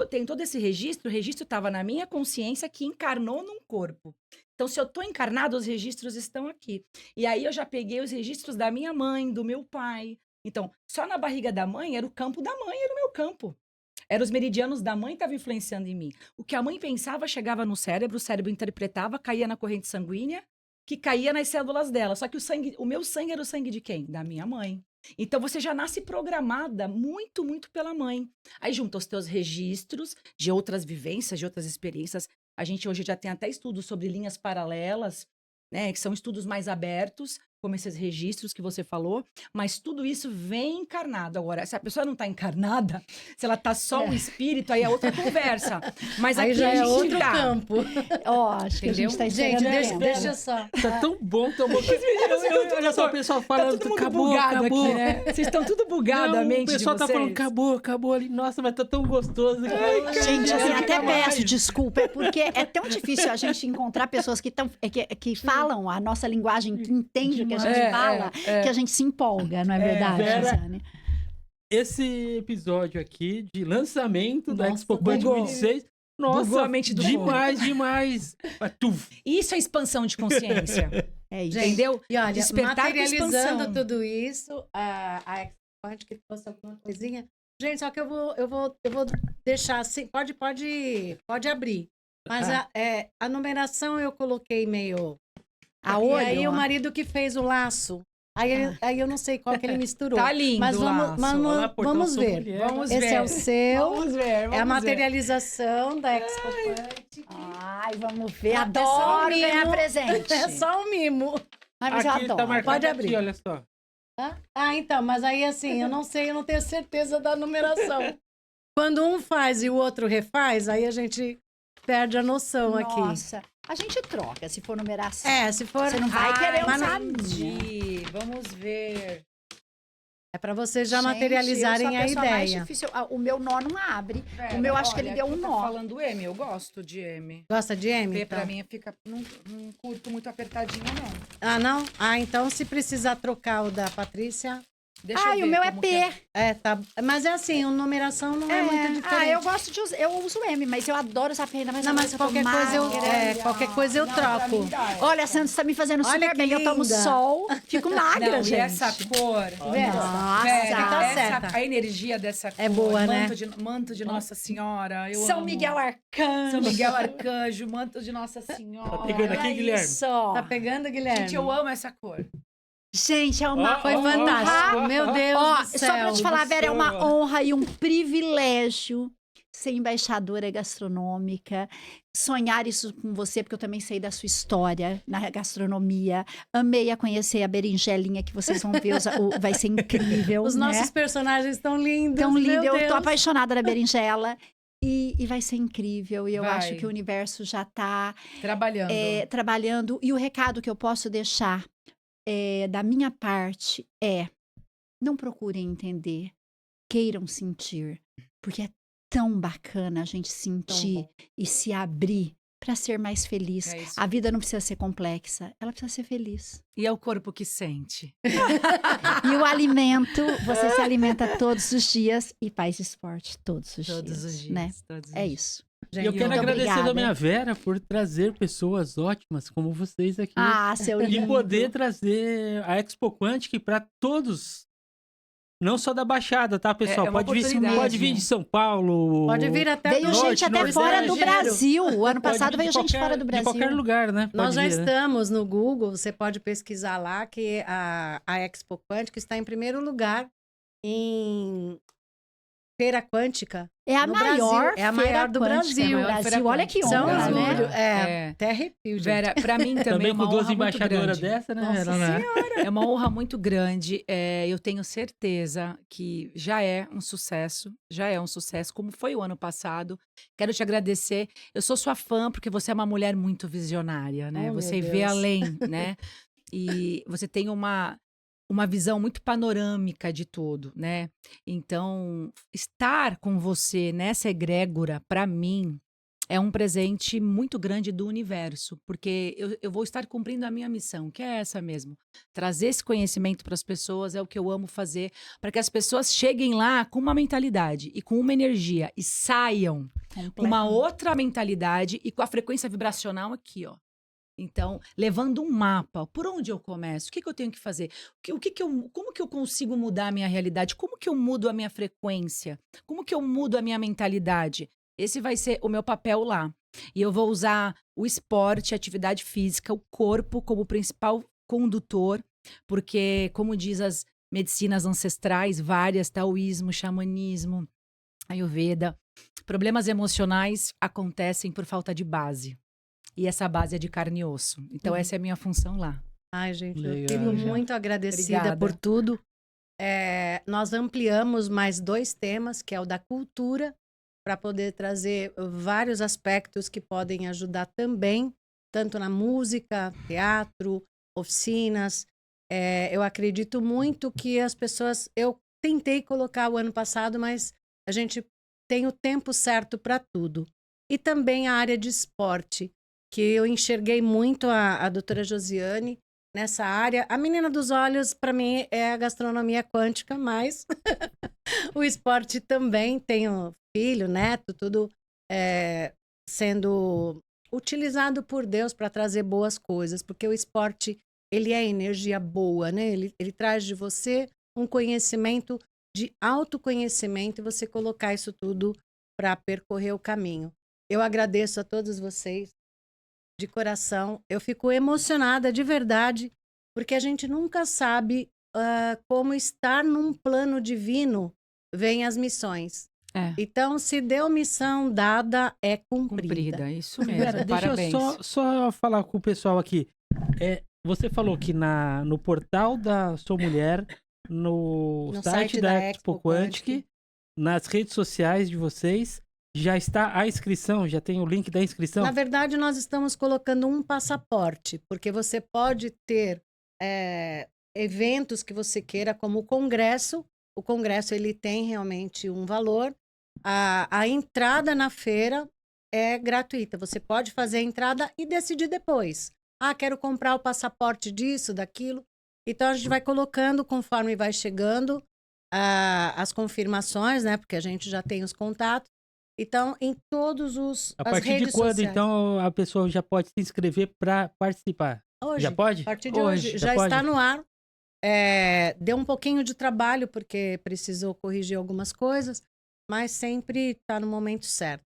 tem todo esse registro, o registro estava na minha consciência que encarnou num corpo. Então, se eu estou encarnado, os registros estão aqui. E aí eu já peguei os registros da minha mãe, do meu pai. Então, só na barriga da mãe era o campo da mãe, era o meu campo. Eram os meridianos da mãe que estavam influenciando em mim. O que a mãe pensava chegava no cérebro, o cérebro interpretava, caía na corrente sanguínea, que caía nas células dela. Só que o meu sangue era o sangue de quem? Da minha mãe. Então você já nasce programada muito, muito pela mãe. Aí junta os teus registros de outras vivências, de outras experiências. A gente hoje já tem até estudos sobre linhas paralelas, né? Que são estudos mais abertos, como esses registros que você falou. Mas tudo isso vem encarnado. Agora, se a pessoa não está encarnada, se ela está só um espírito, aí é outra conversa. Mas Aí aqui já a é gente outro tá. campo. Ó, acho que a Entendeu? gente tá Gente, esperando deixa tempo. só. Tá tão bom, tão bom. Olha só o pessoal Tá falando, todo mundo acabou, bugado acabou. aqui, né? Vocês estão tudo bugado, a Não, mente o pessoal de tá vocês. falando, acabou ali. Nossa, mas tá tão gostoso. Gente, assim, até mais. peço desculpa, é porque é tão difícil a gente encontrar pessoas que falam a nossa linguagem, que entendem o que a gente fala, que a gente se empolga, não é verdade, Vera, Josiane? Esse episódio aqui de lançamento da Nossa, Expo Band bugou. 26. Bugou Nossa, a mente do demais. Isso é expansão de consciência. É isso. Entendeu? E olha, Despertar com materializando expansão. tudo isso, a Expand que trouxe alguma coisinha. Gente, só que eu vou deixar assim, pode abrir. Mas a numeração eu coloquei meio. A E olho, aí ó. o marido que fez o laço. Aí eu não sei qual que ele misturou. Tá lindo Mas o laço. Olá, Portal vamos Sou ver. Mulher. Vamos Esse ver. é o seu. Vamos ver, vamos É a ver. materialização da Expo Punch. Ai, vamos ver. É só Adoro um mimo. ganhar presente. É só um mimo. Ai, mas eu Aqui adoro. tá marcado Pode aqui, abrir. olha só. Ah, então, mas aí assim, eu não tenho certeza da numeração. Quando um faz e o outro refaz, aí a gente perde a noção aqui. Nossa, a gente troca se for numeração. É, se for. Você não vai querer mas usar a não- minha. Entendi. Vamos ver. É para vocês já Gente, materializarem eu sou a pessoa mais ideia. difícil. O meu nó não abre. O meu, acho que ele deu um nó. falando M, eu gosto de M. Gosta de M? P Então? pra mim fica, não curto muito apertadinho, não. Ah, não? Ah, então se precisar trocar o da Patrícia... Deixa eu E ver o meu é como P. que É, tá. Mas é assim, a numeração não é muito diferente. eu gosto de usar. Eu uso M, mas eu adoro usar P ainda mais Não, agora mas que eu tô qualquer coisa eu Não, pra troco. mim dá. Olha, a Santos tá me fazendo Olha super que bem. Eu tomo linda. sol, fico magra, Não, gente. e essa cor, Nossa. velho, tá essa, certa. a energia dessa cor, É boa, né? manto de Nossa Senhora, eu São amo. Miguel Arcanjo. São Miguel Arcanjo, manto de Nossa Senhora. Tá pegando aqui, Olha Guilherme? isso. Tá pegando, Guilherme? Gente, eu amo essa cor. Gente, é uma Foi Ó, fantástico. ó, ó. Meu Deus Ó, do céu. só pra te falar, Vera, é uma Pessoa. honra e um privilégio ser embaixadora gastronômica, sonhar isso com você, porque eu também sei da sua história na gastronomia. Amei a conhecer a berinjelinha, que vocês vão ver, vai ser incrível, Os né? nossos personagens estão lindos. Tão meu linda, eu Deus. tô apaixonada na berinjela. E vai ser incrível, e eu Vai. acho que o universo já tá Trabalhando. trabalhando. E o recado que eu posso deixar da minha parte não procurem entender, queiram sentir, porque é tão bacana a gente sentir e se abrir para ser mais feliz. É isso. A vida não precisa ser complexa, ela precisa ser feliz. E é o corpo que sente. E o alimento, você se alimenta todos os dias e faz esporte todos os dias. Né? Todos os É dias. isso. E eu Gente, quero muito agradecer obrigada. também a Vera por trazer pessoas ótimas como vocês aqui. Seu E lindo. poder trazer a Expo Quantic para todos. Não só da Baixada, tá, pessoal? É uma pode oportunidade. vir de São Paulo. Pode vir até Veio do gente até Nordeste, fora do Nordeste. Brasil. O ano Pode passado vir veio de gente qualquer- fora do Brasil. De qualquer lugar, né? Nós Pode já vir, né? estamos no Google, você pode pesquisar lá que a Expo Quântica está em primeiro lugar em Feira Quântica. É a no maior Brasil. É a feira maior do quântica Brasil. no É a maior Brasil. feira Olha que quântica. São honra, São né? orgulho. É, até arrepio, gente. Vera, pra mim também, Também é uma com duas honra muito embaixadoras grande. dessa, né? Nossa Ela, né? É uma honra muito grande. Eu tenho certeza que já é um sucesso. Já é um sucesso, como foi o ano passado. Quero te agradecer. Eu sou sua fã, porque você é uma mulher muito visionária, né? Oh, meu Você vê Deus. além, né? E você tem uma visão muito panorâmica de tudo, né? Então, estar com você nessa egrégora, para mim, é um presente muito grande do universo, porque eu vou estar cumprindo a minha missão, que é essa mesmo. Trazer esse conhecimento para as pessoas é o que eu amo fazer, para que as pessoas cheguem lá com uma mentalidade e com uma energia e saiam com uma outra mentalidade e com a frequência vibracional aqui, ó. Então, levando um mapa, por onde eu começo? O que eu tenho que fazer? Como que eu consigo mudar a minha realidade? Como que eu mudo a minha frequência? Como que eu mudo a minha mentalidade? Esse vai ser o meu papel lá. E eu vou usar o esporte, a atividade física, o corpo como principal condutor, porque, como diz as medicinas ancestrais, várias, taoísmo, xamanismo, ayurveda, problemas emocionais acontecem por falta de base. E essa base é de carne e osso. Então, essa é a minha função lá. Ai, gente, eu Legal, fico já. muito agradecida Obrigada. por tudo. Nós ampliamos mais 2 temas, que é o da cultura, para poder trazer vários aspectos que podem ajudar também, tanto na música, teatro, oficinas. Eu acredito muito que as pessoas... Eu tentei colocar o ano passado, mas a gente tem o tempo certo para tudo. E também a área de esporte, que eu enxerguei muito a doutora Josiane nessa área. A menina dos olhos, para mim, é a gastronomia quântica, mas o esporte também. Tenho filho, neto, tudo sendo utilizado por Deus para trazer boas coisas, porque o esporte, ele é energia boa, né? Ele traz de você um conhecimento de autoconhecimento e você colocar isso tudo para percorrer o caminho. Eu agradeço a todos vocês de coração. Eu fico emocionada de verdade, porque a gente nunca sabe como estar num plano divino vem as missões. Então, se deu missão dada, é cumprida. Isso Vera, mesmo. deixa Parabéns. eu só falar com o pessoal aqui. Você falou que no portal da Sou Mulher, no site da Expo Quantic, nas redes sociais de vocês, já está a inscrição? Já tem o link da inscrição? Na verdade, nós estamos colocando um passaporte, porque você pode ter eventos que você queira, como o congresso. O congresso ele tem realmente um valor. A entrada na feira é gratuita. Você pode fazer a entrada e decidir depois. Ah, quero comprar o passaporte disso, daquilo. Então a gente vai colocando conforme vai chegando as confirmações, né? Porque a gente já tem os contatos. Então, em todos A as partir de redes quando, sociais. então, a pessoa já pode se inscrever para participar? Hoje, Já pode? a partir de hoje, já pode? está no ar. Deu um pouquinho de trabalho, porque precisou corrigir algumas coisas, mas sempre está no momento certo.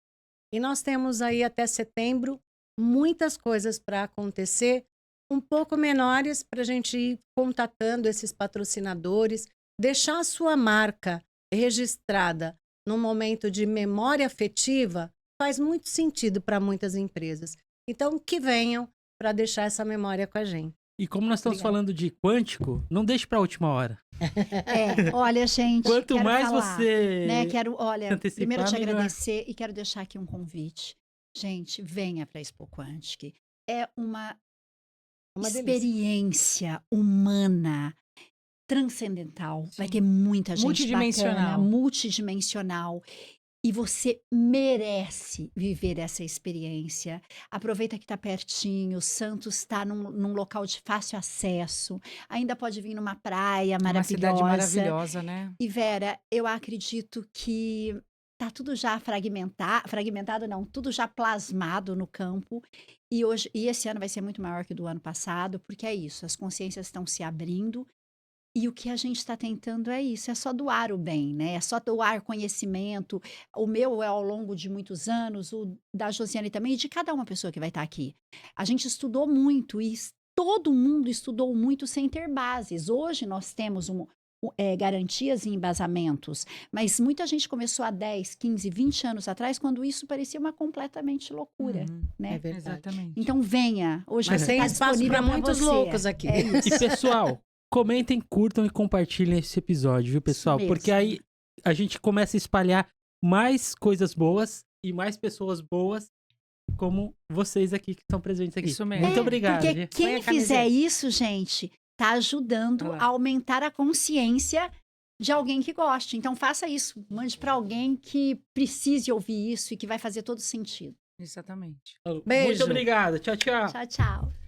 E nós temos aí até setembro muitas coisas para acontecer, um pouco menores, para a gente ir contatando esses patrocinadores, deixar a sua marca registrada num momento de memória afetiva, faz muito sentido para muitas empresas. Então, que venham para deixar essa memória com a gente. E como nós estamos Obrigada. falando de quântico, não deixe para a última hora. Olha, gente, Quanto quero mais falar, você né? Olha, antecipar, primeiro te melhor. agradecer e quero deixar aqui um convite. Gente, venha para a Expo Quantic. É uma Uma delícia. experiência humana, transcendental. Vai Sim. ter muita gente Multidimensional. bacana, multidimensional. E você merece viver essa experiência. Aproveita que está pertinho, Santos está num local de fácil acesso. Ainda pode vir numa praia Uma cidade maravilhosa. maravilhosa, né? E Vera, eu acredito que tá tudo já fragmentado não, tudo já plasmado no campo. E esse ano vai ser muito maior que o do ano passado, porque é isso, as consciências estão se abrindo. E o que a gente está tentando é isso, é só doar o bem, né? É só doar conhecimento. O meu é ao longo de muitos anos, o da Josiane também, e de cada uma pessoa que vai estar aqui. A gente estudou muito e todo mundo estudou muito sem ter bases. Hoje nós temos garantias e embasamentos, mas muita gente começou há 10, 15, 20 anos atrás, quando isso parecia uma completamente loucura, Uhum, né? É verdade. exatamente. Então venha, hoje Mas tá tem espaço disponível para muitos você. loucos aqui. É isso. E pessoal, comentem, curtam e compartilhem esse episódio, viu, pessoal? Isso Porque mesmo. aí a gente começa a espalhar mais coisas boas e mais pessoas boas como vocês aqui que estão presentes aqui. Isso mesmo. Muito obrigado. Porque viu? Põe quem a fizer camiseta. isso, gente, tá ajudando Olha lá. a aumentar a consciência de alguém que goste. Então faça isso, mande para alguém que precise ouvir isso e que vai fazer todo sentido. Exatamente. Muito Beijo. obrigado. Tchau, tchau. Tchau, tchau.